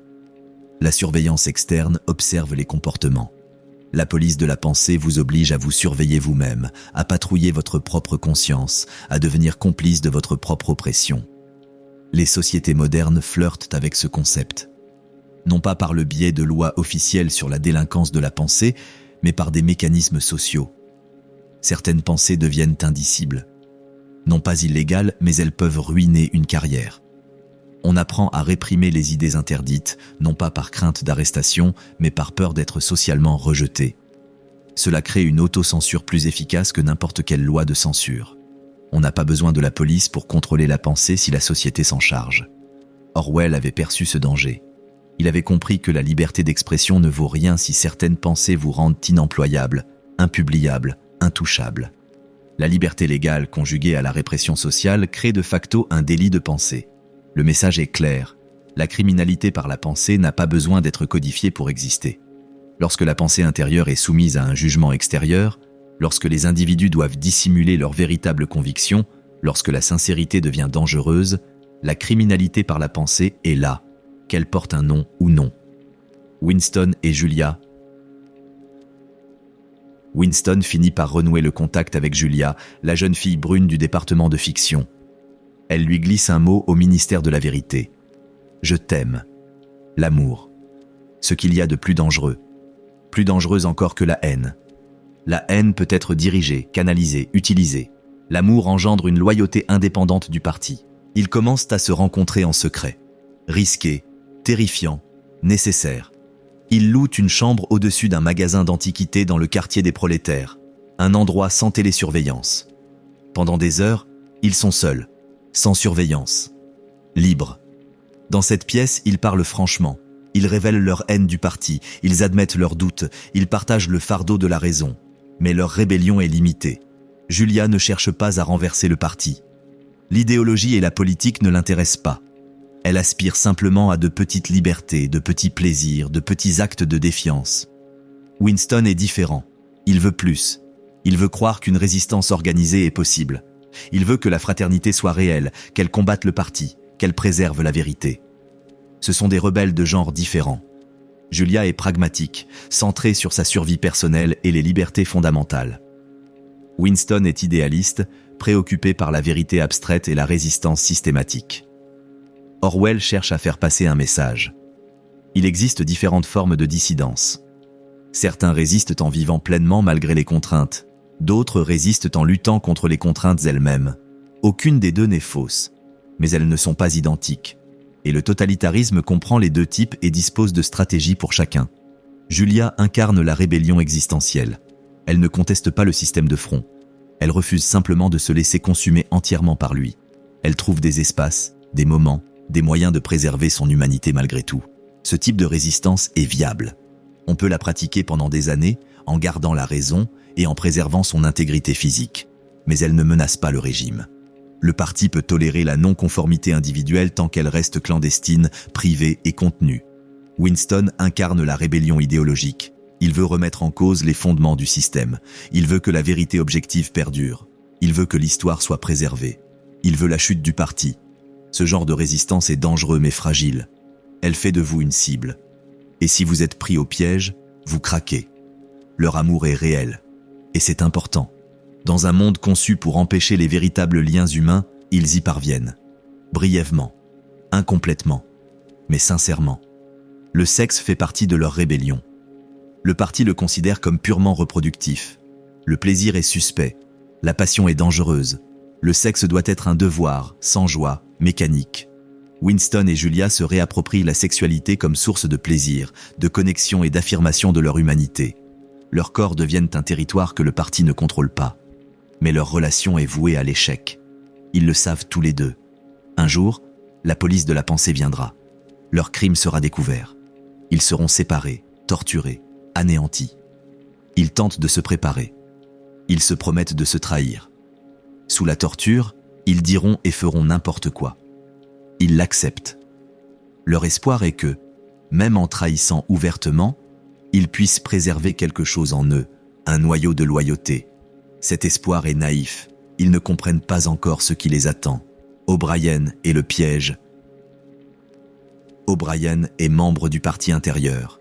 Speaker 1: La surveillance externe observe les comportements. La police de la pensée vous oblige à vous surveiller vous-même, à patrouiller votre propre conscience, à devenir complice de votre propre oppression. Les sociétés modernes flirtent avec ce concept. Non pas par le biais de lois officielles sur la délinquance de la pensée, mais par des mécanismes sociaux. Certaines pensées deviennent indicibles. Non pas illégales, mais elles peuvent ruiner une carrière. On apprend à réprimer les idées interdites, non pas par crainte d'arrestation, mais par peur d'être socialement rejeté. Cela crée une autocensure plus efficace que n'importe quelle loi de censure. On n'a pas besoin de la police pour contrôler la pensée si la société s'en charge. Orwell avait perçu ce danger. Il avait compris que la liberté d'expression ne vaut rien si certaines pensées vous rendent inemployable, impubliable, intouchable. La liberté légale conjuguée à la répression sociale crée de facto un délit de pensée. Le message est clair. La criminalité par la pensée n'a pas besoin d'être codifiée pour exister. Lorsque la pensée intérieure est soumise à un jugement extérieur, lorsque les individus doivent dissimuler leurs véritables convictions, lorsque la sincérité devient dangereuse, la criminalité par la pensée est là, qu'elle porte un nom ou non. Winston et Julia. Winston finit par renouer le contact avec Julia, la jeune fille brune du département de fiction. Elle lui glisse un mot au ministère de la vérité. Je t'aime. L'amour. Ce qu'il y a de plus dangereux. Plus dangereuse encore que la haine. La haine peut être dirigée, canalisée, utilisée. L'amour engendre une loyauté indépendante du parti. Ils commencent à se rencontrer en secret. Risqué, terrifiant, nécessaire. Ils louent une chambre au-dessus d'un magasin d'antiquités dans le quartier des prolétaires, un endroit sans télésurveillance. Pendant des heures, ils sont seuls, sans surveillance, libres. Dans cette pièce, ils parlent franchement. Ils révèlent leur haine du parti, ils admettent leurs doutes, ils partagent le fardeau de la raison. Mais leur rébellion est limitée. Julia ne cherche pas à renverser le parti. L'idéologie et la politique ne l'intéressent pas. Elle aspire simplement à de petites libertés, de petits plaisirs, de petits actes de défiance. Winston est différent. Il veut plus. Il veut croire qu'une résistance organisée est possible. Il veut que la fraternité soit réelle, qu'elle combatte le parti, qu'elle préserve la vérité. Ce sont des rebelles de genres différents. Julia est pragmatique, centrée sur sa survie personnelle et les libertés fondamentales. Winston est idéaliste, préoccupé par la vérité abstraite et la résistance systématique. Orwell cherche à faire passer un message. Il existe différentes formes de dissidence. Certains résistent en vivant pleinement malgré les contraintes. D'autres résistent en luttant contre les contraintes elles-mêmes. Aucune des deux n'est fausse, mais elles ne sont pas identiques. Et le totalitarisme comprend les deux types et dispose de stratégies pour chacun. Julia incarne la rébellion existentielle. Elle ne conteste pas le système de front. Elle refuse simplement de se laisser consumer entièrement par lui. Elle trouve des espaces, des moments, des moyens de préserver son humanité malgré tout. Ce type de résistance est viable. On peut la pratiquer pendant des années en gardant la raison et en préservant son intégrité physique. Mais elle ne menace pas le régime. Le parti peut tolérer la non-conformité individuelle tant qu'elle reste clandestine, privée et contenue. Winston incarne la rébellion idéologique. Il veut remettre en cause les fondements du système. Il veut que la vérité objective perdure. Il veut que l'histoire soit préservée. Il veut la chute du parti. Ce genre de résistance est dangereux mais fragile. Elle fait de vous une cible. Et si vous êtes pris au piège, vous craquez. Leur amour est réel. Et c'est important. Dans un monde conçu pour empêcher les véritables liens humains, ils y parviennent. Brièvement, incomplètement, mais sincèrement. Le sexe fait partie de leur rébellion. Le parti le considère comme purement reproductif. Le plaisir est suspect. La passion est dangereuse. Le sexe doit être un devoir, sans joie, mécanique. Winston et Julia se réapproprient la sexualité comme source de plaisir, de connexion et d'affirmation de leur humanité. Leurs corps deviennent un territoire que le parti ne contrôle pas. Mais leur relation est vouée à l'échec. Ils le savent tous les deux. Un jour, la police de la pensée viendra. Leur crime sera découvert. Ils seront séparés, torturés, anéantis. Ils tentent de se préparer. Ils se promettent de se trahir. Sous la torture, ils diront et feront n'importe quoi. Ils l'acceptent. Leur espoir est que, même en trahissant ouvertement, ils puissent préserver quelque chose en eux, un noyau de loyauté. Cet espoir est naïf. Ils ne comprennent pas encore ce qui les attend. O'Brien est le piège. O'Brien est membre du parti intérieur.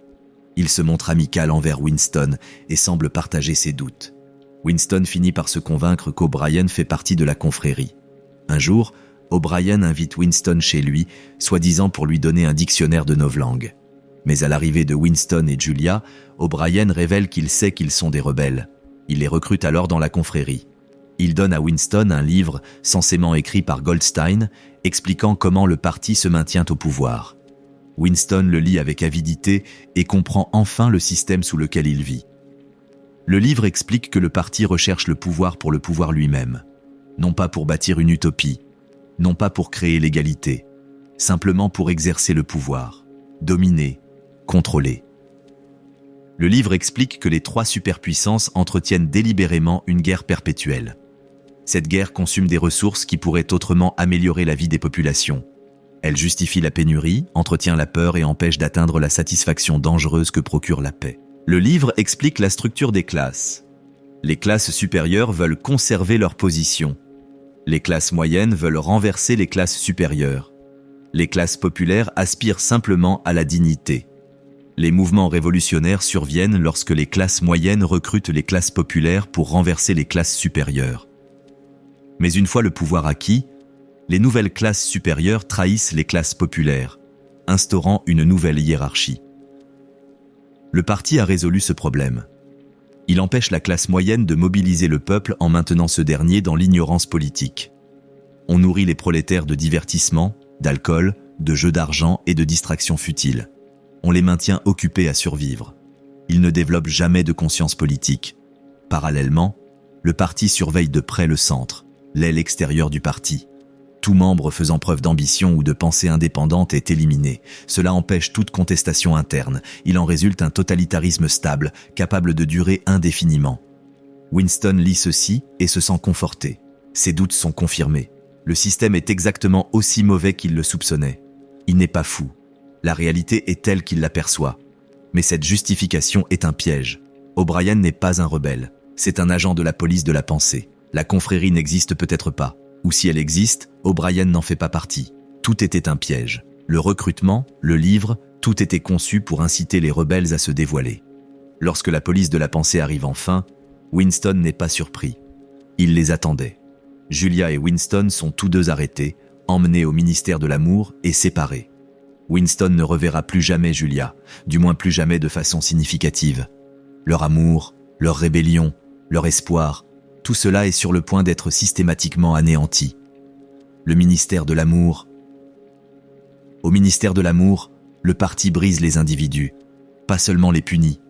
Speaker 1: Il se montre amical envers Winston et semble partager ses doutes. Winston finit par se convaincre qu'O'Brien fait partie de la confrérie. Un jour, O'Brien invite Winston chez lui, soi-disant pour lui donner un dictionnaire de novlangue. Mais à l'arrivée de Winston et Julia, O'Brien révèle qu'il sait qu'ils sont des rebelles. Il les recrute alors dans la confrérie. Il donne à Winston un livre censément écrit par Goldstein, expliquant comment le parti se maintient au pouvoir. Winston le lit avec avidité et comprend enfin le système sous lequel il vit. Le livre explique que le parti recherche le pouvoir pour le pouvoir lui-même. Non pas pour bâtir une utopie, non pas pour créer l'égalité, simplement pour exercer le pouvoir, dominer, contrôler. Le livre explique que les trois superpuissances entretiennent délibérément une guerre perpétuelle. Cette guerre consomme des ressources qui pourraient autrement améliorer la vie des populations. Elle justifie la pénurie, entretient la peur et empêche d'atteindre la satisfaction dangereuse que procure la paix. Le livre explique la structure des classes. Les classes supérieures veulent conserver leur position. Les classes moyennes veulent renverser les classes supérieures. Les classes populaires aspirent simplement à la dignité. Les mouvements révolutionnaires surviennent lorsque les classes moyennes recrutent les classes populaires pour renverser les classes supérieures. Mais une fois le pouvoir acquis, Les nouvelles classes supérieures trahissent les classes populaires, instaurant une nouvelle hiérarchie. Le parti a résolu ce problème. Il empêche la classe moyenne de mobiliser le peuple en maintenant ce dernier dans l'ignorance politique. On nourrit les prolétaires de divertissement, d'alcool, de jeux d'argent et de distractions futiles. On les maintient occupés à survivre. Ils ne développent jamais de conscience politique. Parallèlement, le parti surveille de près le centre, l'aile extérieure du parti. Tout membre faisant preuve d'ambition ou de pensée indépendante est éliminé. Cela empêche toute contestation interne. Il en résulte un totalitarisme stable, capable de durer indéfiniment. Winston lit ceci et se sent conforté. Ses doutes sont confirmés. Le système est exactement aussi mauvais qu'il le soupçonnait. Il n'est pas fou. La réalité est telle qu'il l'aperçoit. Mais cette justification est un piège. O'Brien n'est pas un rebelle. C'est un agent de la police de la pensée. La confrérie n'existe peut-être pas. Ou si elle existe, O'Brien n'en fait pas partie. Tout était un piège. Le recrutement, le livre, tout était conçu pour inciter les rebelles à se dévoiler. Lorsque la police de la pensée arrive enfin, Winston n'est pas surpris. Il les attendait. Julia et Winston sont tous deux arrêtés, emmenés au ministère de l'amour et séparés. Winston ne reverra plus jamais Julia, du moins plus jamais de façon significative. Leur amour, leur rébellion, leur espoir, tout cela est sur le point d'être systématiquement anéanti. Le ministère de l'amour. Au ministère de l'amour, le parti brise les individus, pas seulement les punit.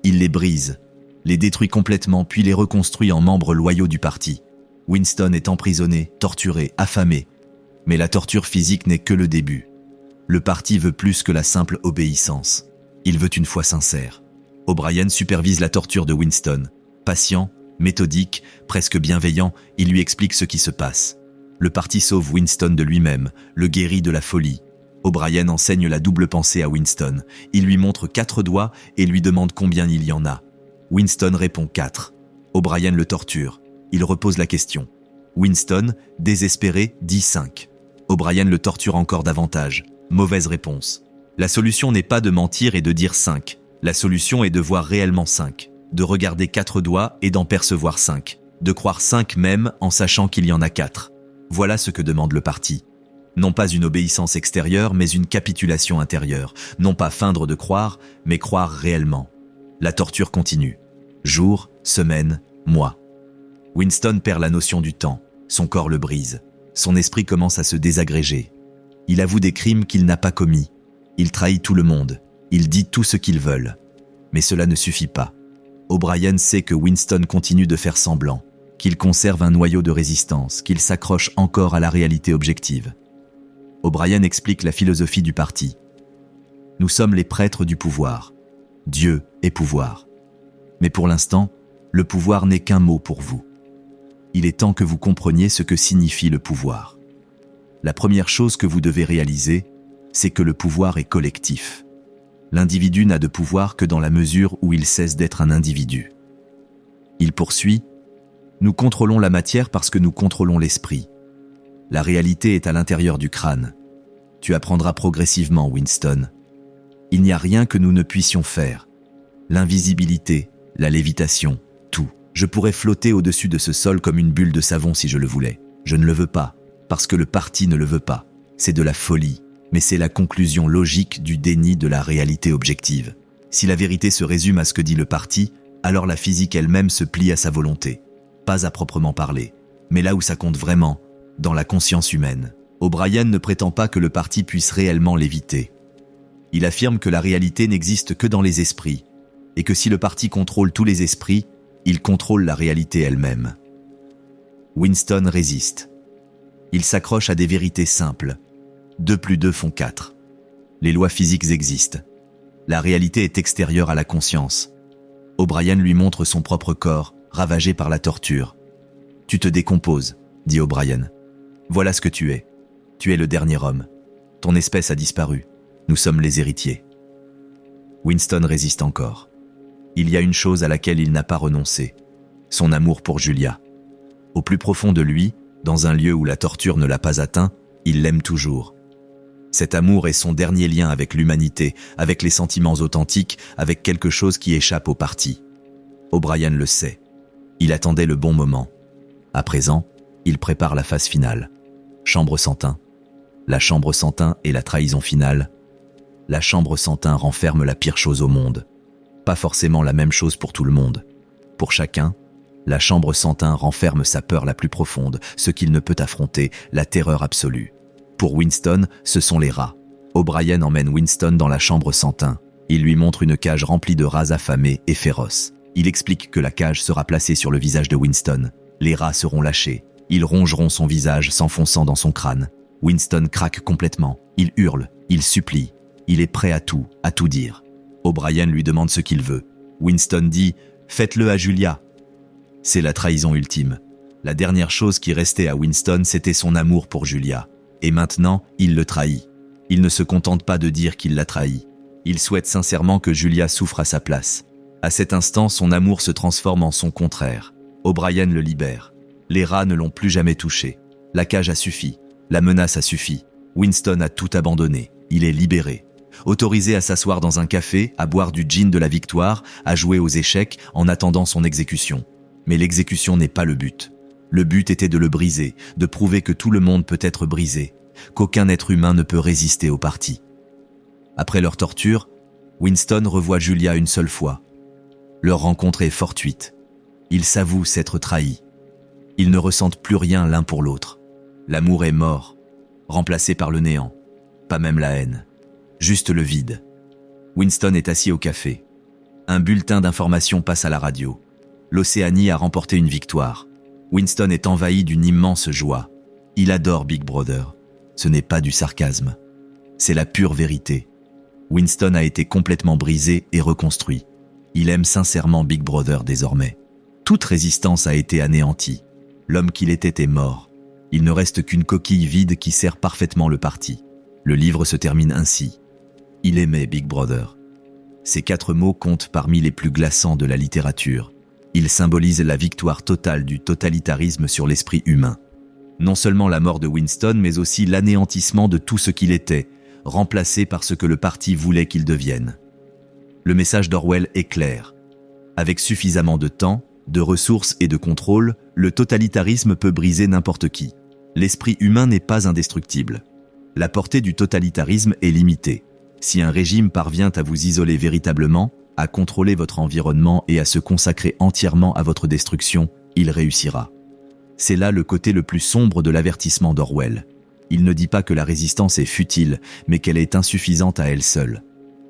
Speaker 1: Il les brise, les détruit complètement puis les reconstruit en membres loyaux du parti. Winston est emprisonné, torturé, affamé. Mais la torture physique n'est que le début. Le parti veut plus que la simple obéissance. Il veut une foi sincère. O'Brien supervise la torture de Winston. Patient, méthodique, presque bienveillant, il lui explique ce qui se passe. Le parti sauve Winston de lui-même, le guérit de la folie. O'Brien enseigne la double pensée à Winston. Il lui montre 4 doigts et lui demande combien il y en a. Winston répond 4. O'Brien le torture. Il repose la question. Winston, désespéré, dit 5. O'Brien le torture encore davantage. Mauvaise réponse. La solution n'est pas de mentir et de dire 5. La solution est de voir réellement 5. De regarder 4 doigts et d'en percevoir 5. De croire 5 même en sachant qu'il y en a 4. Voilà ce que demande le parti. Non pas une obéissance extérieure, mais une capitulation intérieure. Non pas feindre de croire, mais croire réellement. La torture continue. Jours, semaines, mois. Winston perd la notion du temps. Son corps le brise. Son esprit commence à se désagréger. Il avoue des crimes qu'il n'a pas commis. Il trahit tout le monde. Il dit tout ce qu'ils veulent. Mais cela ne suffit pas. O'Brien sait que Winston continue de faire semblant, qu'il conserve un noyau de résistance, qu'il s'accroche encore à la réalité objective. O'Brien explique la philosophie du parti. Nous sommes les prêtres du pouvoir. Dieu est pouvoir. Mais pour l'instant, le pouvoir n'est qu'un mot pour vous. Il est temps que vous compreniez ce que signifie le pouvoir. La première chose que vous devez réaliser, c'est que le pouvoir est collectif. L'individu n'a de pouvoir que dans la mesure où il cesse d'être un individu. Il poursuit « Nous contrôlons la matière parce que nous contrôlons l'esprit. La réalité est à l'intérieur du crâne. Tu apprendras progressivement, Winston. Il n'y a rien que nous ne puissions faire. L'invisibilité, la lévitation, tout. Je pourrais flotter au-dessus de ce sol comme une bulle de savon si je le voulais. Je ne le veux pas, parce que le parti ne le veut pas. C'est de la folie, mais c'est la conclusion logique du déni de la réalité objective. Si la vérité se résume à ce que dit le parti, alors la physique elle-même se plie à sa volonté. Pas à proprement parler, mais là où ça compte vraiment, dans la conscience humaine. O'Brien ne prétend pas que le parti puisse réellement l'éviter. Il affirme que la réalité n'existe que dans les esprits, et que si le parti contrôle tous les esprits, il contrôle la réalité elle-même. Winston résiste. Il s'accroche à des vérités simples. 2 + 2 font 4. Les lois physiques existent. La réalité est extérieure à la conscience. O'Brien lui montre son propre corps, ravagé par la torture. « Tu te décomposes », dit O'Brien. « Voilà ce que tu es. Tu es le dernier homme. Ton espèce a disparu. Nous sommes les héritiers. » Winston résiste encore. Il y a une chose à laquelle il n'a pas renoncé, son amour pour Julia. Au plus profond de lui, dans un lieu où la torture ne l'a pas atteint, il l'aime toujours. Cet amour est son dernier lien avec l'humanité, avec les sentiments authentiques, avec quelque chose qui échappe au parti. O'Brien le sait. Il attendait le bon moment. À présent, il prépare la phase finale. Chambre sans teint. La chambre sans teint est la trahison finale. La chambre sans teint renferme la pire chose au monde. Pas forcément la même chose pour tout le monde. Pour chacun, la chambre sans teint renferme sa peur la plus profonde, ce qu'il ne peut affronter, la terreur absolue. Pour Winston, ce sont les rats. O'Brien emmène Winston dans la chambre sans teint. Il lui montre une cage remplie de rats affamés et féroces. Il explique que la cage sera placée sur le visage de Winston. Les rats seront lâchés. Ils rongeront son visage, s'enfonçant dans son crâne. Winston craque complètement. Il hurle, il supplie. Il est prêt à tout dire. O'Brien lui demande ce qu'il veut. Winston dit « Faites-le à Julia ». C'est la trahison ultime. La dernière chose qui restait à Winston, c'était son amour pour Julia. Et maintenant, il le trahit. Il ne se contente pas de dire qu'il l'a trahi. Il souhaite sincèrement que Julia souffre à sa place. À cet instant, son amour se transforme en son contraire. O'Brien le libère. Les rats ne l'ont plus jamais touché. La cage a suffi. La menace a suffi. Winston a tout abandonné. Il est libéré. Autorisé à s'asseoir dans un café, à boire du gin de la victoire, à jouer aux échecs en attendant son exécution. Mais l'exécution n'est pas le but. Le but était de le briser, de prouver que tout le monde peut être brisé, qu'aucun être humain ne peut résister au parti. Après leur torture, Winston revoit Julia une seule fois. Leur rencontre est fortuite. Ils s'avouent s'être trahis. Ils ne ressentent plus rien l'un pour l'autre. L'amour est mort, remplacé par le néant. Pas même la haine. Juste le vide. Winston est assis au café. Un bulletin d'information passe à la radio. L'Océanie a remporté une victoire. Winston est envahi d'une immense joie. Il adore Big Brother. Ce n'est pas du sarcasme. C'est la pure vérité. Winston a été complètement brisé et reconstruit. Il aime sincèrement Big Brother désormais. Toute résistance a été anéantie. L'homme qu'il était est mort. Il ne reste qu'une coquille vide qui sert parfaitement le parti. Le livre se termine ainsi. Il aimait Big Brother. Ces 4 mots comptent parmi les plus glaçants de la littérature. Ils symbolisent la victoire totale du totalitarisme sur l'esprit humain. Non seulement la mort de Winston, mais aussi l'anéantissement de tout ce qu'il était, remplacé par ce que le parti voulait qu'il devienne. Le message d'Orwell est clair. Avec suffisamment de temps, de ressources et de contrôle, le totalitarisme peut briser n'importe qui. L'esprit humain n'est pas indestructible. La portée du totalitarisme est limitée. Si un régime parvient à vous isoler véritablement, à contrôler votre environnement et à se consacrer entièrement à votre destruction, il réussira. C'est là le côté le plus sombre de l'avertissement d'Orwell. Il ne dit pas que la résistance est futile, mais qu'elle est insuffisante à elle seule.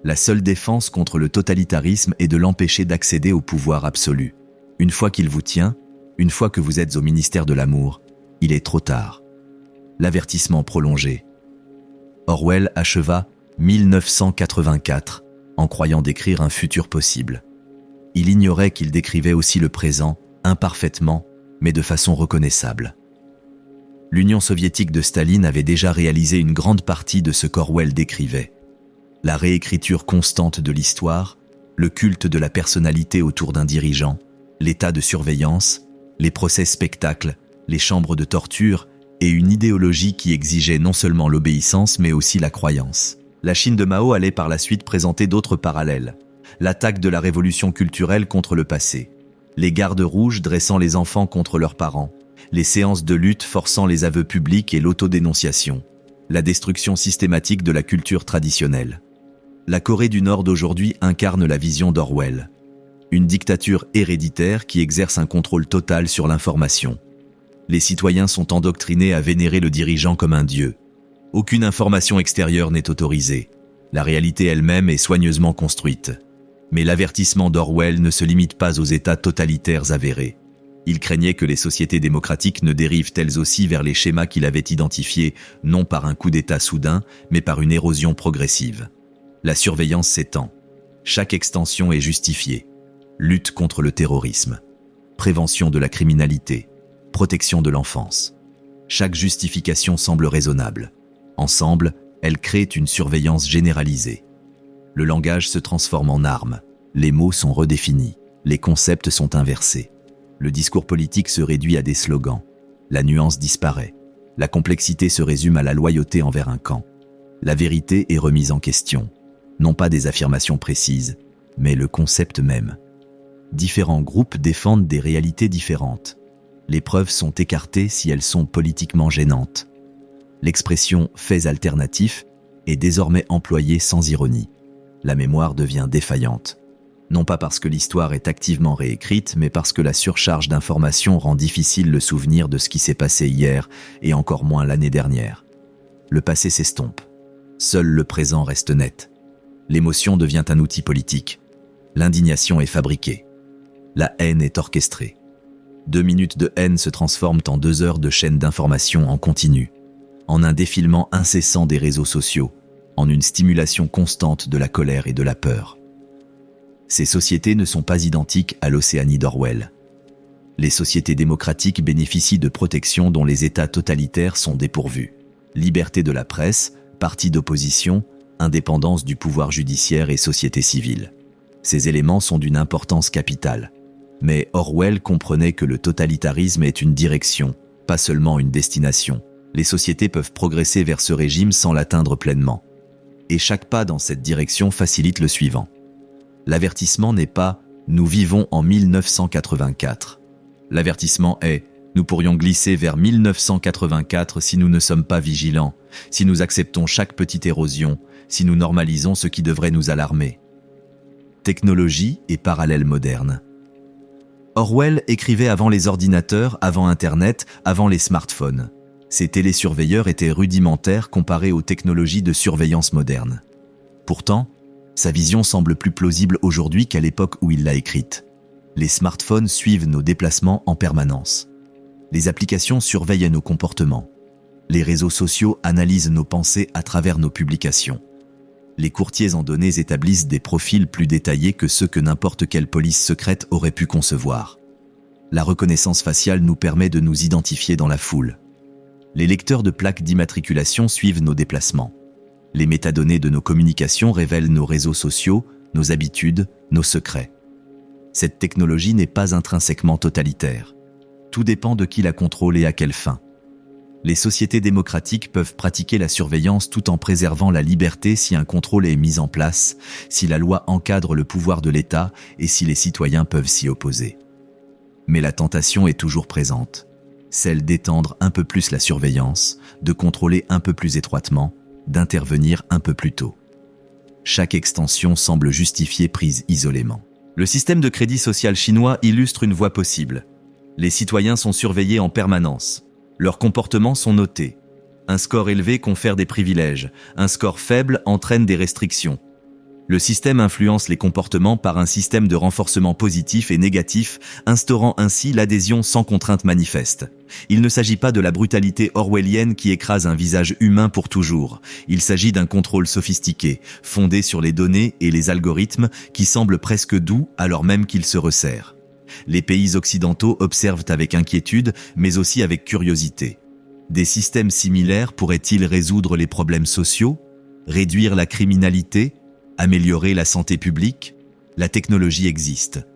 Speaker 1: La seule défense contre le totalitarisme est de l'empêcher d'accéder au pouvoir absolu. Une fois qu'il vous tient, une fois que vous êtes au ministère de l'amour, il est trop tard. L'avertissement prolongé. Orwell acheva 1984 en croyant décrire un futur possible. Il ignorait qu'il décrivait aussi le présent, imparfaitement, mais de façon reconnaissable. L'Union soviétique de Staline avait déjà réalisé une grande partie de ce qu'Orwell décrivait. La réécriture constante de l'histoire, le culte de la personnalité autour d'un dirigeant, l'état de surveillance, les procès spectacles, les chambres de torture et une idéologie qui exigeait non seulement l'obéissance mais aussi la croyance. La Chine de Mao allait par la suite présenter d'autres parallèles. L'attaque de la révolution culturelle contre le passé, les gardes rouges dressant les enfants contre leurs parents, les séances de lutte forçant les aveux publics et l'autodénonciation, la destruction systématique de la culture traditionnelle. La Corée du Nord d'aujourd'hui incarne la vision d'Orwell. Une dictature héréditaire qui exerce un contrôle total sur l'information. Les citoyens sont endoctrinés à vénérer le dirigeant comme un dieu. Aucune information extérieure n'est autorisée. La réalité elle-même est soigneusement construite. Mais l'avertissement d'Orwell ne se limite pas aux États totalitaires avérés. Il craignait que les sociétés démocratiques ne dérivent elles aussi vers les schémas qu'il avait identifiés, non par un coup d'État soudain, mais par une érosion progressive. La surveillance s'étend. Chaque extension est justifiée. Lutte contre le terrorisme. Prévention de la criminalité. Protection de l'enfance. Chaque justification semble raisonnable. Ensemble, elles créent une surveillance généralisée. Le langage se transforme en arme. Les mots sont redéfinis. Les concepts sont inversés. Le discours politique se réduit à des slogans. La nuance disparaît. La complexité se résume à la loyauté envers un camp. La vérité est remise en question. Non pas des affirmations précises, mais le concept même. Différents groupes défendent des réalités différentes. Les preuves sont écartées si elles sont politiquement gênantes. L'expression « faits alternatifs » est désormais employée sans ironie. La mémoire devient défaillante. Non pas parce que l'histoire est activement réécrite, mais parce que la surcharge d'informations rend difficile le souvenir de ce qui s'est passé hier et encore moins l'année dernière. Le passé s'estompe. Seul le présent reste net. L'émotion devient un outil politique. L'indignation est fabriquée. La haine est orchestrée. 2 minutes de haine se transforment en 2 heures de chaîne d'information en continu, en un défilement incessant des réseaux sociaux, en une stimulation constante de la colère et de la peur. Ces sociétés ne sont pas identiques à l'Océanie d'Orwell. Les sociétés démocratiques bénéficient de protections dont les États totalitaires sont dépourvus. Liberté de la presse, parti d'opposition, indépendance du pouvoir judiciaire et société civile. Ces éléments sont d'une importance capitale. Mais Orwell comprenait que le totalitarisme est une direction, pas seulement une destination. Les sociétés peuvent progresser vers ce régime sans l'atteindre pleinement. Et chaque pas dans cette direction facilite le suivant. L'avertissement n'est pas « nous vivons en 1984 ». L'avertissement est « nous pourrions glisser vers 1984 si nous ne sommes pas vigilants, si nous acceptons chaque petite érosion, si nous normalisons ce qui devrait nous alarmer ». Technologie et parallèle moderne. Orwell écrivait avant les ordinateurs, avant Internet, avant les smartphones. Ces télésurveilleurs étaient rudimentaires comparés aux technologies de surveillance modernes. Pourtant, sa vision semble plus plausible aujourd'hui qu'à l'époque où il l'a écrite. Les smartphones suivent nos déplacements en permanence. Les applications surveillent nos comportements. Les réseaux sociaux analysent nos pensées à travers nos publications. Les courtiers en données établissent des profils plus détaillés que ceux que n'importe quelle police secrète aurait pu concevoir. La reconnaissance faciale nous permet de nous identifier dans la foule. Les lecteurs de plaques d'immatriculation suivent nos déplacements. Les métadonnées de nos communications révèlent nos réseaux sociaux, nos habitudes, nos secrets. Cette technologie n'est pas intrinsèquement totalitaire. Tout dépend de qui la contrôle et à quelle fin. Les sociétés démocratiques peuvent pratiquer la surveillance tout en préservant la liberté si un contrôle est mis en place, si la loi encadre le pouvoir de l'État et si les citoyens peuvent s'y opposer. Mais la tentation est toujours présente, celle d'étendre un peu plus la surveillance, de contrôler un peu plus étroitement, d'intervenir un peu plus tôt. Chaque extension semble justifiée prise isolément. Le système de crédit social chinois illustre une voie possible. Les citoyens sont surveillés en permanence. Leurs comportements sont notés. Un score élevé confère des privilèges. Un score faible entraîne des restrictions. Le système influence les comportements par un système de renforcement positif et négatif, instaurant ainsi l'adhésion sans contrainte manifeste. Il ne s'agit pas de la brutalité orwellienne qui écrase un visage humain pour toujours. Il s'agit d'un contrôle sophistiqué, fondé sur les données et les algorithmes qui semblent presque doux alors même qu'ils se resserrent. Les pays occidentaux observent avec inquiétude, mais aussi avec curiosité. Des systèmes similaires pourraient-ils résoudre les problèmes sociaux, réduire la criminalité, améliorer la santé publique? La technologie existe.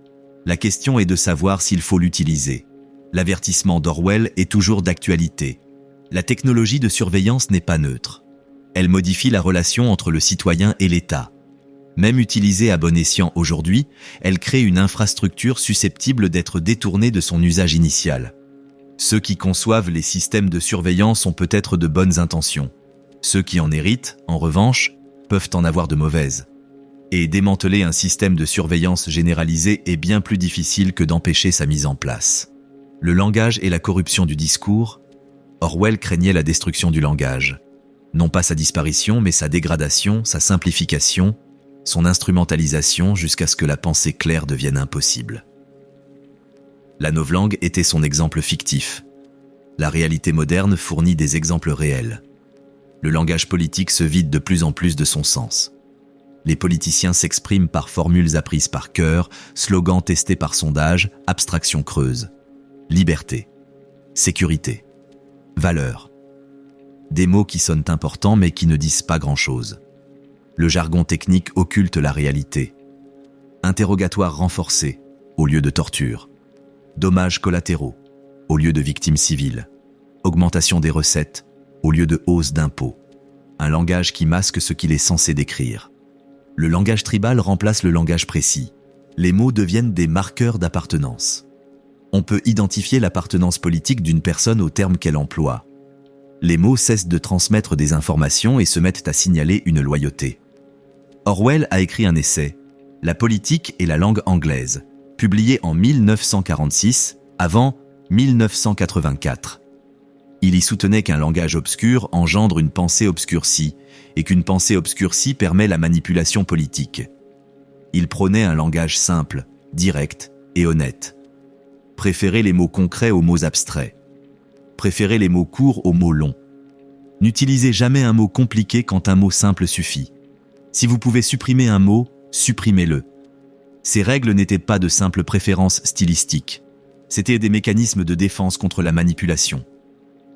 Speaker 1: La question est de savoir s'il faut l'utiliser. L'avertissement d'Orwell est toujours d'actualité. La technologie de surveillance n'est pas neutre. Elle modifie la relation entre le citoyen et l'État. Même utilisée à bon escient aujourd'hui, elle crée une infrastructure susceptible d'être détournée de son usage initial. Ceux qui conçoivent les systèmes de surveillance ont peut-être de bonnes intentions. Ceux qui en héritent, en revanche, peuvent en avoir de mauvaises. Et démanteler un système de surveillance généralisé est bien plus difficile que d'empêcher sa mise en place. Le langage et la corruption du discours, Orwell craignait la destruction du langage. Non pas sa disparition, mais sa dégradation, sa simplification, son instrumentalisation jusqu'à ce que la pensée claire devienne impossible. La novlangue était son exemple fictif. La réalité moderne fournit des exemples réels. Le langage politique se vide de plus en plus de son sens. Les politiciens s'expriment par formules apprises par cœur, slogans testés par sondage, abstractions creuses. Liberté, sécurité, valeur. Des mots qui sonnent importants mais qui ne disent pas grand-chose. Le jargon technique occulte la réalité. Interrogatoire renforcé, au lieu de torture. Dommages collatéraux, au lieu de victimes civiles. Augmentation des recettes, au lieu de hausse d'impôts. Un langage qui masque ce qu'il est censé décrire. Le langage tribal remplace le langage précis. Les mots deviennent des marqueurs d'appartenance. On peut identifier l'appartenance politique d'une personne au terme qu'elle emploie. Les mots cessent de transmettre des informations et se mettent à signaler une loyauté. Orwell a écrit un essai, « La politique et la langue anglaise », publié en 1946, avant 1984. Il y soutenait qu'un langage obscur engendre une pensée obscurcie et qu'une pensée obscurcie permet la manipulation politique. Il prônait un langage simple, direct et honnête. Préférez les mots concrets aux mots abstraits. Préférez les mots courts aux mots longs. N'utilisez jamais un mot compliqué quand un mot simple suffit. Si vous pouvez supprimer un mot, supprimez-le. Ces règles n'étaient pas de simples préférences stylistiques. C'étaient des mécanismes de défense contre la manipulation.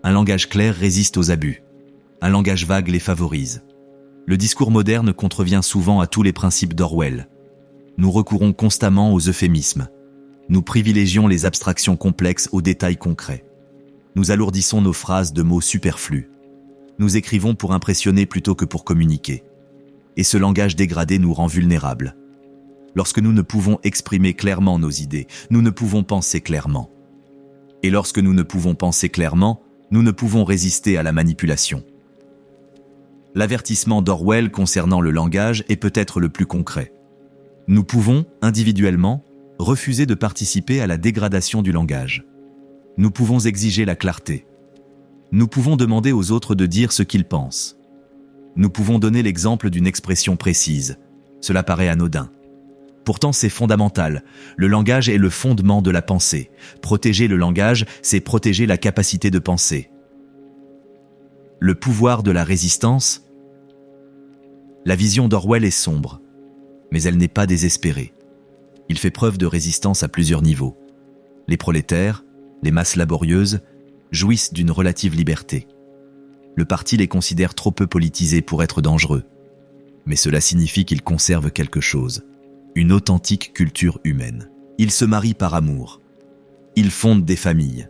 Speaker 1: Un langage clair résiste aux abus. Un langage vague les favorise. Le discours moderne contrevient souvent à tous les principes d'Orwell. Nous recourons constamment aux euphémismes. Nous privilégions les abstractions complexes aux détails concrets. Nous alourdissons nos phrases de mots superflus. Nous écrivons pour impressionner plutôt que pour communiquer. Et ce langage dégradé nous rend vulnérables. Lorsque nous ne pouvons exprimer clairement nos idées, nous ne pouvons penser clairement. Et lorsque nous ne pouvons penser clairement, nous ne pouvons résister à la manipulation. L'avertissement d'Orwell concernant le langage est peut-être le plus concret. Nous pouvons, individuellement, refuser de participer à la dégradation du langage. Nous pouvons exiger la clarté. Nous pouvons demander aux autres de dire ce qu'ils pensent. Nous pouvons donner l'exemple d'une expression précise. Cela paraît anodin. Pourtant, c'est fondamental. Le langage est le fondement de la pensée. Protéger le langage, c'est protéger la capacité de penser. Le pouvoir de la résistance. La vision d'Orwell est sombre, mais elle n'est pas désespérée. Il fait preuve de résistance à plusieurs niveaux. Les prolétaires, les masses laborieuses, jouissent d'une relative liberté. Le parti les considère trop peu politisés pour être dangereux. Mais cela signifie qu'ils conservent quelque chose. Une authentique culture humaine. Ils se marient par amour. Ils fondent des familles.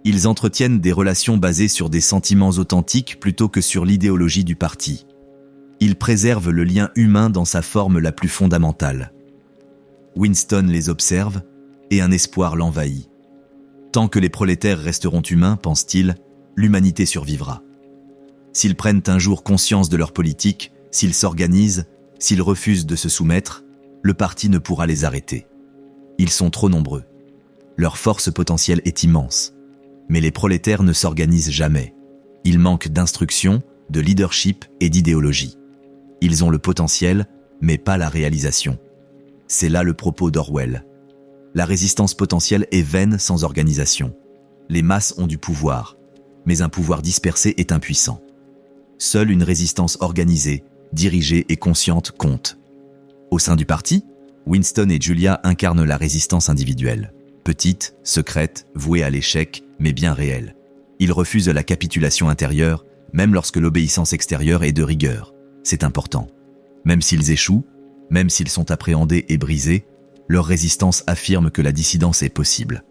Speaker 1: Ils entretiennent des relations basées sur des sentiments authentiques plutôt que sur l'idéologie du parti. Ils préservent le lien humain dans sa forme la plus fondamentale. Winston les observe et un espoir l'envahit. Tant que les prolétaires resteront humains, pense-t-il, l'humanité survivra. S'ils prennent un jour conscience de leur politique, s'ils s'organisent, s'ils refusent de se soumettre, le parti ne pourra les arrêter. Ils sont trop nombreux. Leur force potentielle est immense. Mais les prolétaires ne s'organisent jamais. Ils manquent d'instruction, de leadership et d'idéologie. Ils ont le potentiel, mais pas la réalisation. C'est là le propos d'Orwell. La résistance potentielle est vaine sans organisation. Les masses ont du pouvoir, mais un pouvoir dispersé est impuissant. Seule une résistance organisée, dirigée et consciente compte. Au sein du parti, Winston et Julia incarnent la résistance individuelle. Petite, secrète, vouée à l'échec, mais bien réelle. Ils refusent la capitulation intérieure, même lorsque l'obéissance extérieure est de rigueur. C'est important. Même s'ils échouent, même s'ils sont appréhendés et brisés, leur résistance affirme que la dissidence est possible.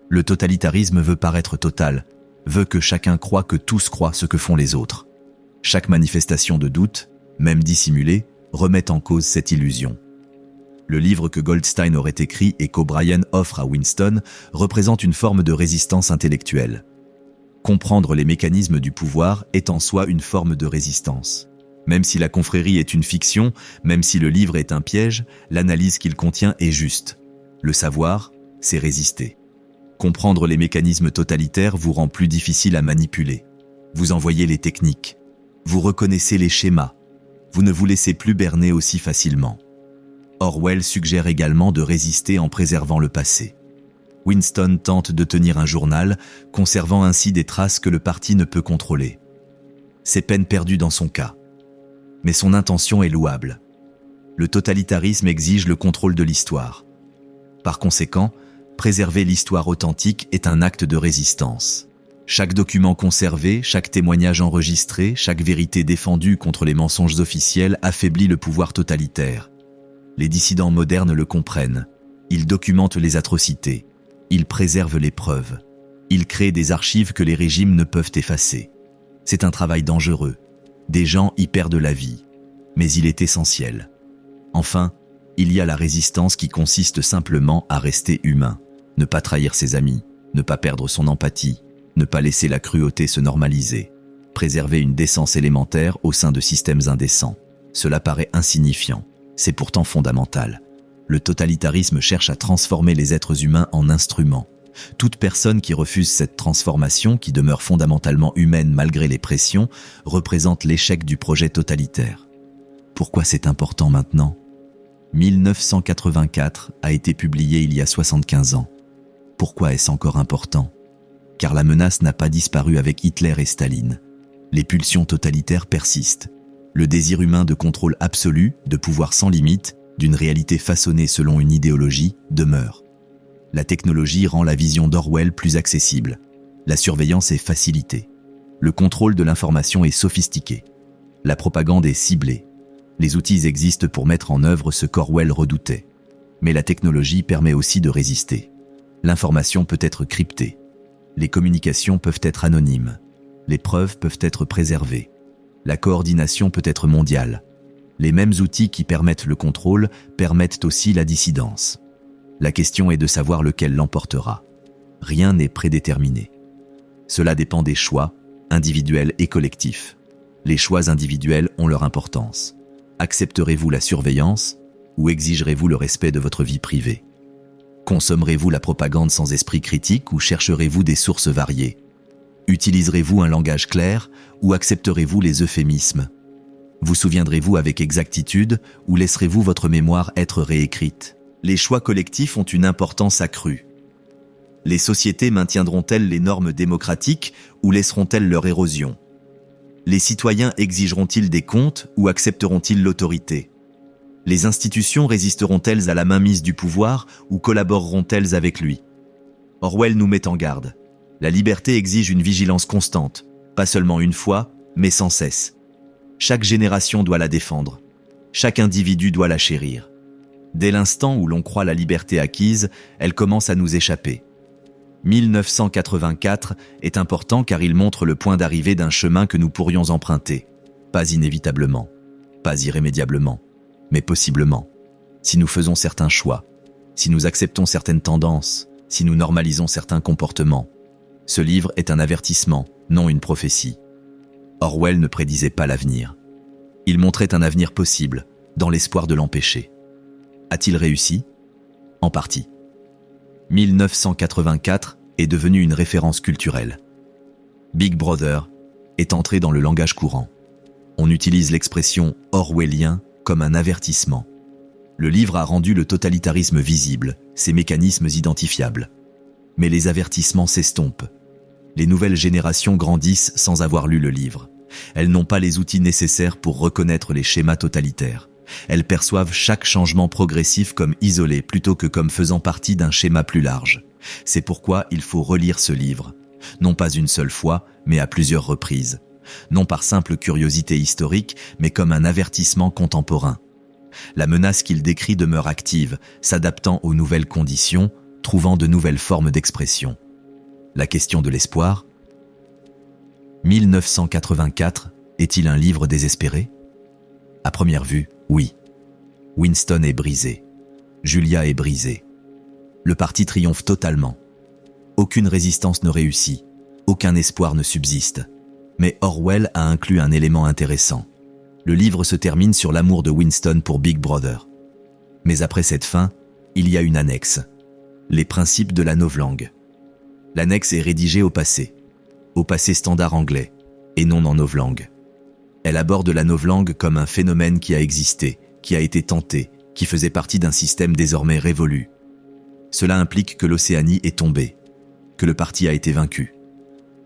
Speaker 1: Le totalitarisme veut paraître total, veut que chacun croie que tous croient ce que font les autres. Chaque manifestation de doute, même dissimulée, remet en cause cette illusion. Le livre que Goldstein aurait écrit et qu'O'Brien offre à Winston représente une forme de résistance intellectuelle. Comprendre les mécanismes du pouvoir est en soi une forme de résistance. Même si la confrérie est une fiction, même si le livre est un piège, l'analyse qu'il contient est juste. Le savoir, c'est résister. Comprendre les mécanismes totalitaires vous rend plus difficile à manipuler. Vous en voyez les techniques. Vous reconnaissez les schémas. Vous ne vous laissez plus berner aussi facilement. Orwell suggère également de résister en préservant le passé. Winston tente de tenir un journal, conservant ainsi des traces que le parti ne peut contrôler. C'est peine perdue dans son cas. Mais son intention est louable. Le totalitarisme exige le contrôle de l'histoire. Par conséquent, préserver l'histoire authentique est un acte de résistance. Chaque document conservé, chaque témoignage enregistré, chaque vérité défendue contre les mensonges officiels affaiblit le pouvoir totalitaire. Les dissidents modernes le comprennent. Ils documentent les atrocités. Ils préservent les preuves. Ils créent des archives que les régimes ne peuvent effacer. C'est un travail dangereux. Des gens y perdent la vie. Mais il est essentiel. Enfin, il y a la résistance qui consiste simplement à rester humain, ne pas trahir ses amis, ne pas perdre son empathie, Ne pas laisser la cruauté se normaliser. Préserver une décence élémentaire au sein de systèmes indécents. Cela paraît insignifiant. C'est pourtant fondamental. Le totalitarisme cherche à transformer les êtres humains en instruments. Toute personne qui refuse cette transformation, qui demeure fondamentalement humaine malgré les pressions, représente l'échec du projet totalitaire. Pourquoi c'est important maintenant ? 1984 a été publié il y a 75 ans. Pourquoi est-ce encore important ? Car la menace n'a pas disparu avec Hitler et Staline. Les pulsions totalitaires persistent. Le désir humain de contrôle absolu, de pouvoir sans limite, d'une réalité façonnée selon une idéologie, demeure. La technologie rend la vision d'Orwell plus accessible. La surveillance est facilitée. Le contrôle de l'information est sophistiqué. La propagande est ciblée. Les outils existent pour mettre en œuvre ce qu'Orwell redoutait. Mais la technologie permet aussi de résister. L'information peut être cryptée. Les communications peuvent être anonymes. Les preuves peuvent être préservées. La coordination peut être mondiale. Les mêmes outils qui permettent le contrôle permettent aussi la dissidence. La question est de savoir lequel l'emportera. Rien n'est prédéterminé. Cela dépend des choix, individuels et collectifs. Les choix individuels ont leur importance. Accepterez-vous la surveillance ou exigerez-vous le respect de votre vie privée ? Consommerez-vous la propagande sans esprit critique ou chercherez-vous des sources variées ? Utiliserez-vous un langage clair ou accepterez-vous les euphémismes ? Vous souviendrez-vous avec exactitude ou laisserez-vous votre mémoire être réécrite ? Les choix collectifs ont une importance accrue. Les sociétés maintiendront-elles les normes démocratiques ou laisseront-elles leur érosion ? Les citoyens exigeront-ils des comptes ou accepteront-ils l'autorité ? Les institutions résisteront-elles à la mainmise du pouvoir ou collaboreront-elles avec lui ? Orwell nous met en garde. La liberté exige une vigilance constante, pas seulement une fois, mais sans cesse. Chaque génération doit la défendre. Chaque individu doit la chérir. Dès l'instant où l'on croit la liberté acquise, elle commence à nous échapper. 1984 est important car il montre le point d'arrivée d'un chemin que nous pourrions emprunter. Pas inévitablement, pas irrémédiablement, mais possiblement. Si nous faisons certains choix, si nous acceptons certaines tendances, si nous normalisons certains comportements. Ce livre est un avertissement, non une prophétie. Orwell ne prédisait pas l'avenir. Il montrait un avenir possible, dans l'espoir de l'empêcher. A-t-il réussi ? En partie. 1984 est devenu une référence culturelle. Big Brother est entré dans le langage courant. On utilise l'expression orwellien comme un avertissement. Le livre a rendu le totalitarisme visible, ses mécanismes identifiables. Mais les avertissements s'estompent. Les nouvelles générations grandissent sans avoir lu le livre. Elles n'ont pas les outils nécessaires pour reconnaître les schémas totalitaires. Elles perçoivent chaque changement progressif comme isolé plutôt que comme faisant partie d'un schéma plus large. C'est pourquoi il faut relire ce livre. Non pas une seule fois, mais à plusieurs reprises. Non par simple curiosité historique, mais comme un avertissement contemporain. La menace qu'il décrit demeure active, s'adaptant aux nouvelles conditions, trouvant de nouvelles formes d'expression. La question de l'espoir ? 1984 est-il un livre désespéré ? À première vue, oui. Winston est brisé. Julia est brisée. Le parti triomphe totalement. Aucune résistance ne réussit. Aucun espoir ne subsiste. Mais Orwell a inclus un élément intéressant. Le livre se termine sur l'amour de Winston pour Big Brother. Mais après cette fin, il y a une annexe. Les principes de la novlangue. L'annexe est rédigée au passé standard anglais, et non en novlangue. Elle aborde la novlangue comme un phénomène qui a existé, qui a été tenté, qui faisait partie d'un système désormais révolu. Cela implique que l'Océanie est tombée, que le parti a été vaincu,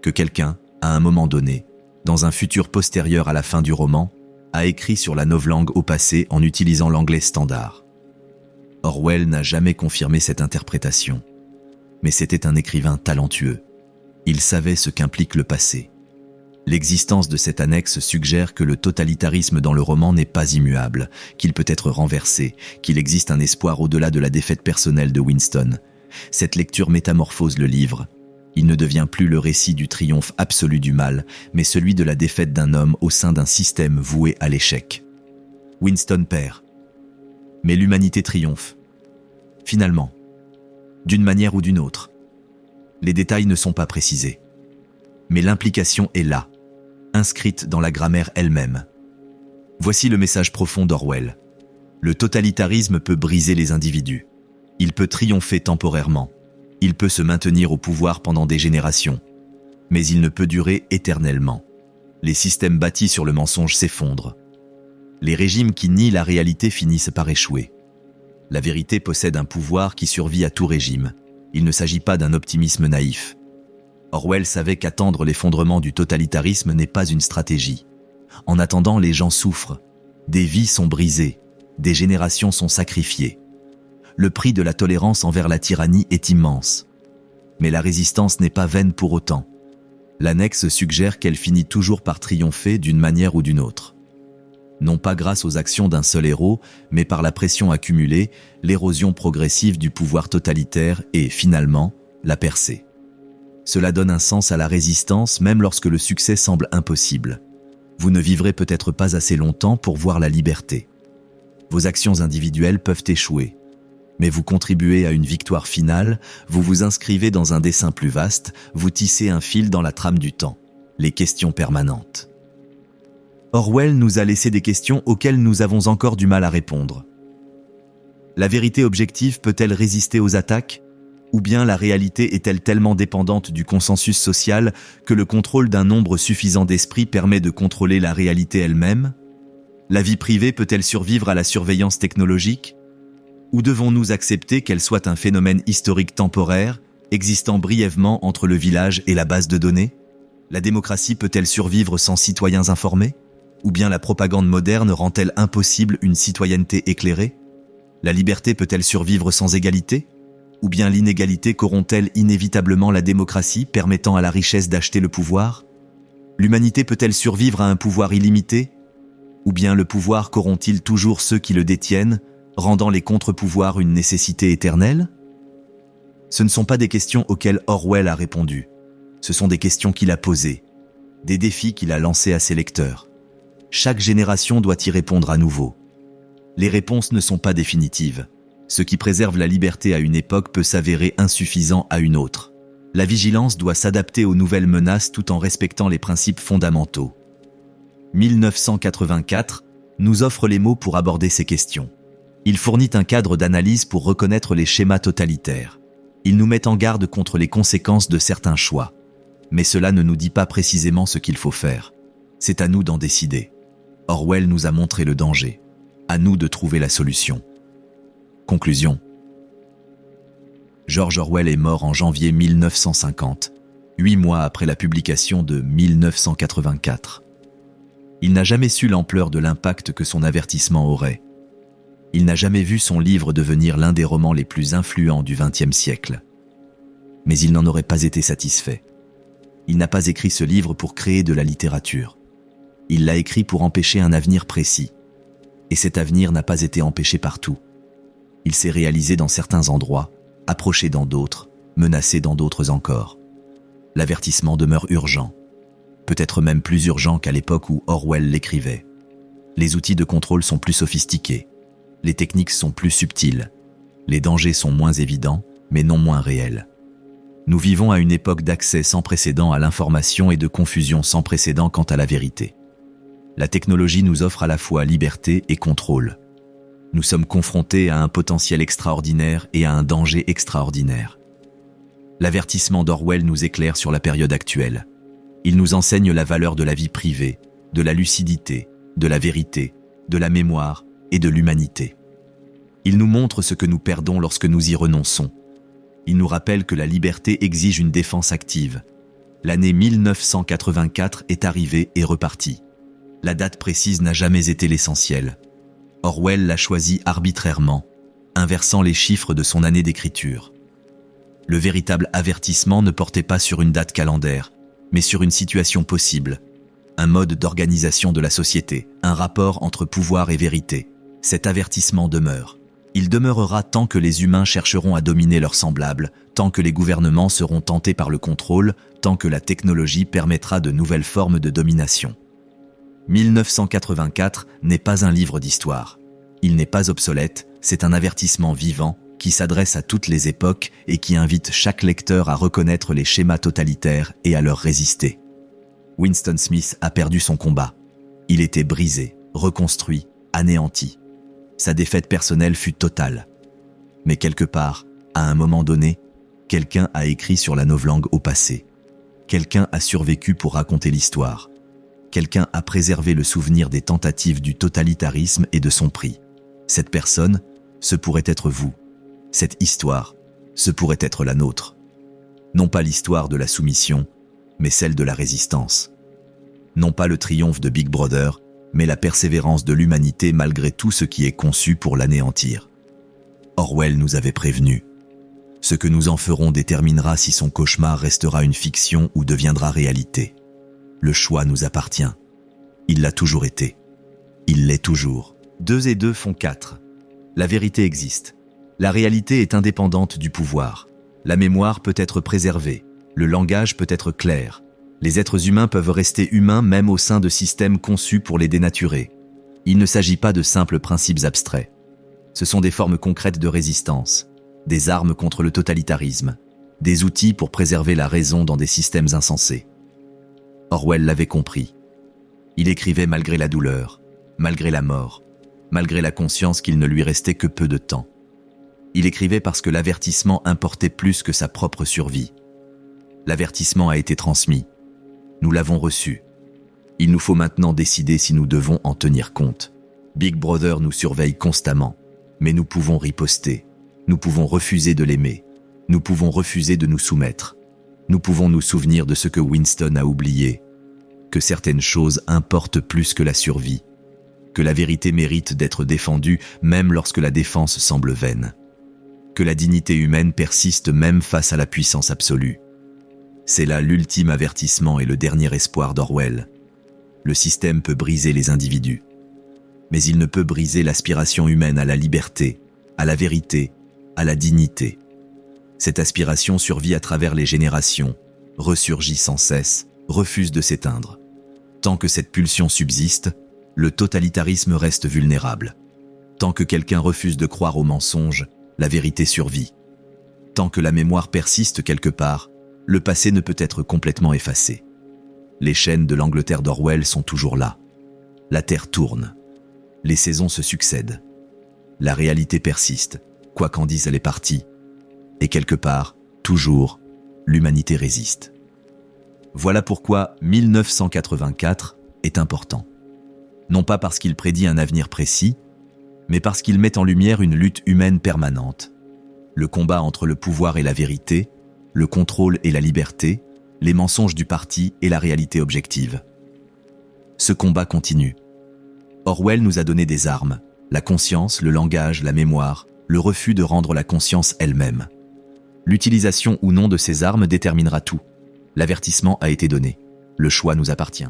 Speaker 1: que quelqu'un, à un moment donné, dans un futur postérieur à la fin du roman, a écrit sur la novlangue au passé en utilisant l'anglais standard. Orwell n'a jamais confirmé cette interprétation, mais c'était un écrivain talentueux. Il savait ce qu'implique le passé. L'existence de cette annexe suggère que le totalitarisme dans le roman n'est pas immuable, qu'il peut être renversé, qu'il existe un espoir au-delà de la défaite personnelle de Winston. Cette lecture métamorphose le livre. Il ne devient plus le récit du triomphe absolu du mal, mais celui de la défaite d'un homme au sein d'un système voué à l'échec. Winston perd. Mais l'humanité triomphe. Finalement. D'une manière ou d'une autre. Les détails ne sont pas précisés. mais l'implication est là, inscrite dans la grammaire elle-même. Voici le message profond d'Orwell. Le totalitarisme peut briser les individus. Il peut triompher temporairement. Il peut se maintenir au pouvoir pendant des générations. Mais il ne peut durer éternellement. Les systèmes bâtis sur le mensonge s'effondrent. Les régimes qui nient la réalité finissent par échouer. La vérité possède un pouvoir qui survit à tout régime. Il ne s'agit pas d'un optimisme naïf. Orwell savait qu'attendre l'effondrement du totalitarisme n'est pas une stratégie. En attendant, les gens souffrent. Des vies sont brisées. Des générations sont sacrifiées. Le prix de la tolérance envers la tyrannie est immense. Mais la résistance n'est pas vaine pour autant. L'annexe suggère qu'elle finit toujours par triompher d'une manière ou d'une autre. Non pas grâce aux actions d'un seul héros, mais par la pression accumulée, l'érosion progressive du pouvoir totalitaire et, finalement, la percée. Cela donne un sens à la résistance même lorsque le succès semble impossible. Vous ne vivrez peut-être pas assez longtemps pour voir la liberté. Vos actions individuelles peuvent échouer. Mais vous contribuez à une victoire finale, vous vous inscrivez dans un dessein plus vaste, vous tissez un fil dans la trame du temps. Les questions permanentes. Orwell nous a laissé des questions auxquelles nous avons encore du mal à répondre. La vérité objective peut-elle résister aux attaques ? Ou bien la réalité est-elle tellement dépendante du consensus social que le contrôle d'un nombre suffisant d'esprits permet de contrôler la réalité elle-même ? La vie privée peut-elle survivre à la surveillance technologique ? Ou devons-nous accepter qu'elle soit un phénomène historique temporaire, existant brièvement entre le village et la base de données ? La démocratie peut-elle survivre sans citoyens informés ? Ou bien la propagande moderne rend-elle impossible une citoyenneté éclairée ? La liberté peut-elle survivre sans égalité ? Ou bien l'inégalité corrompt-elle inévitablement la démocratie, permettant à la richesse d'acheter le pouvoir ? L'humanité peut-elle survivre à un pouvoir illimité ? Ou bien le pouvoir corrompt-il toujours ceux qui le détiennent, rendant les contre-pouvoirs une nécessité éternelle ? Ce ne sont pas des questions auxquelles Orwell a répondu. Ce sont des questions qu'il a posées, des défis qu'il a lancés à ses lecteurs. Chaque génération doit y répondre à nouveau. Les réponses ne sont pas définitives. Ce qui préserve la liberté à une époque peut s'avérer insuffisant à une autre. La vigilance doit s'adapter aux nouvelles menaces tout en respectant les principes fondamentaux. 1984 nous offre les mots pour aborder ces questions. Il fournit un cadre d'analyse pour reconnaître les schémas totalitaires. Il nous met en garde contre les conséquences de certains choix. Mais cela ne nous dit pas précisément ce qu'il faut faire. C'est à nous d'en décider. Orwell nous a montré le danger. À nous de trouver la solution. Conclusion. George Orwell est mort en janvier 1950, 8 mois après la publication de 1984. Il n'a jamais su l'ampleur de l'impact que son avertissement aurait. Il n'a jamais vu son livre devenir l'un des romans les plus influents du XXe siècle. Mais il n'en aurait pas été satisfait. Il n'a pas écrit ce livre pour créer de la littérature. Il l'a écrit pour empêcher un avenir précis. Et cet avenir n'a pas été empêché partout. Il s'est réalisé dans certains endroits, approché dans d'autres, menacé dans d'autres encore. L'avertissement demeure urgent. Peut-être même plus urgent qu'à l'époque où Orwell l'écrivait. Les outils de contrôle sont plus sophistiqués. Les techniques sont plus subtiles. Les dangers sont moins évidents, mais non moins réels. Nous vivons à une époque d'accès sans précédent à l'information et de confusion sans précédent quant à la vérité. La technologie nous offre à la fois liberté et contrôle. Nous sommes confrontés à un potentiel extraordinaire et à un danger extraordinaire. L'avertissement d'Orwell nous éclaire sur la période actuelle. Il nous enseigne la valeur de la vie privée, de la lucidité, de la vérité, de la mémoire et de l'humanité. Il nous montre ce que nous perdons lorsque nous y renonçons. Il nous rappelle que la liberté exige une défense active. L'année 1984 est arrivée et repartie. La date précise n'a jamais été l'essentiel. Orwell l'a choisi arbitrairement, inversant les chiffres de son année d'écriture. Le véritable avertissement ne portait pas sur une date calendaire, mais sur une situation possible, un mode d'organisation de la société, un rapport entre pouvoir et vérité. Cet avertissement demeure. Il demeurera tant que les humains chercheront à dominer leurs semblables, tant que les gouvernements seront tentés par le contrôle, tant que la technologie permettra de nouvelles formes de domination. 1984 n'est pas un livre d'histoire. Il n'est pas obsolète, c'est un avertissement vivant, qui s'adresse à toutes les époques et qui invite chaque lecteur à reconnaître les schémas totalitaires et à leur résister. Winston Smith a perdu son combat. Il était brisé, reconstruit, anéanti. Sa défaite personnelle fut totale. Mais quelque part, à un moment donné, quelqu'un a écrit sur la novlangue au passé. Quelqu'un a survécu pour raconter l'histoire. Quelqu'un a préservé le souvenir des tentatives du totalitarisme et de son prix. Cette personne, ce pourrait être vous. Cette histoire, ce pourrait être la nôtre. Non pas l'histoire de la soumission, mais celle de la résistance. Non pas le triomphe de Big Brother, mais la persévérance de l'humanité malgré tout ce qui est conçu pour l'anéantir. Orwell nous avait prévenus. Ce que nous en ferons déterminera si son cauchemar restera une fiction ou deviendra réalité. Le choix nous appartient. Il l'a toujours été. Il l'est toujours. 2 et 2 font 4. La vérité existe. La réalité est indépendante du pouvoir. La mémoire peut être préservée. Le langage peut être clair. Les êtres humains peuvent rester humains même au sein de systèmes conçus pour les dénaturer. Il ne s'agit pas de simples principes abstraits. Ce sont des formes concrètes de résistance, des armes contre le totalitarisme, des outils pour préserver la raison dans des systèmes insensés. Orwell l'avait compris. Il écrivait malgré la douleur, malgré la mort, malgré la conscience qu'il ne lui restait que peu de temps. Il écrivait parce que l'avertissement importait plus que sa propre survie. L'avertissement a été transmis. Nous l'avons reçu. Il nous faut maintenant décider si nous devons en tenir compte. Big Brother nous surveille constamment, mais nous pouvons riposter. Nous pouvons refuser de l'aimer. Nous pouvons refuser de nous soumettre. Nous pouvons nous souvenir de ce que Winston a oublié, que certaines choses importent plus que la survie, que la vérité mérite d'être défendue même lorsque la défense semble vaine, que la dignité humaine persiste même face à la puissance absolue. C'est là l'ultime avertissement et le dernier espoir d'Orwell. Le système peut briser les individus, mais il ne peut briser l'aspiration humaine à la liberté, à la vérité, à la dignité. Cette aspiration survit à travers les générations, ressurgit sans cesse, refuse de s'éteindre. Tant que cette pulsion subsiste, le totalitarisme reste vulnérable. Tant que quelqu'un refuse de croire aux mensonges, la vérité survit. Tant que la mémoire persiste quelque part, le passé ne peut être complètement effacé. Les chaînes de l'Angleterre d'Orwell sont toujours là. La Terre tourne. Les saisons se succèdent. La réalité persiste, quoi qu'en disent les partis. Et quelque part, toujours, l'humanité résiste. Voilà pourquoi 1984 est important. Non pas parce qu'il prédit un avenir précis, mais parce qu'il met en lumière une lutte humaine permanente. Le combat entre le pouvoir et la vérité, le contrôle et la liberté, les mensonges du parti et la réalité objective. Ce combat continue. Orwell nous a donné des armes, la conscience, le langage, la mémoire, le refus de rendre la conscience elle-même. L'utilisation ou non de ces armes déterminera tout. L'avertissement a été donné. Le choix nous appartient.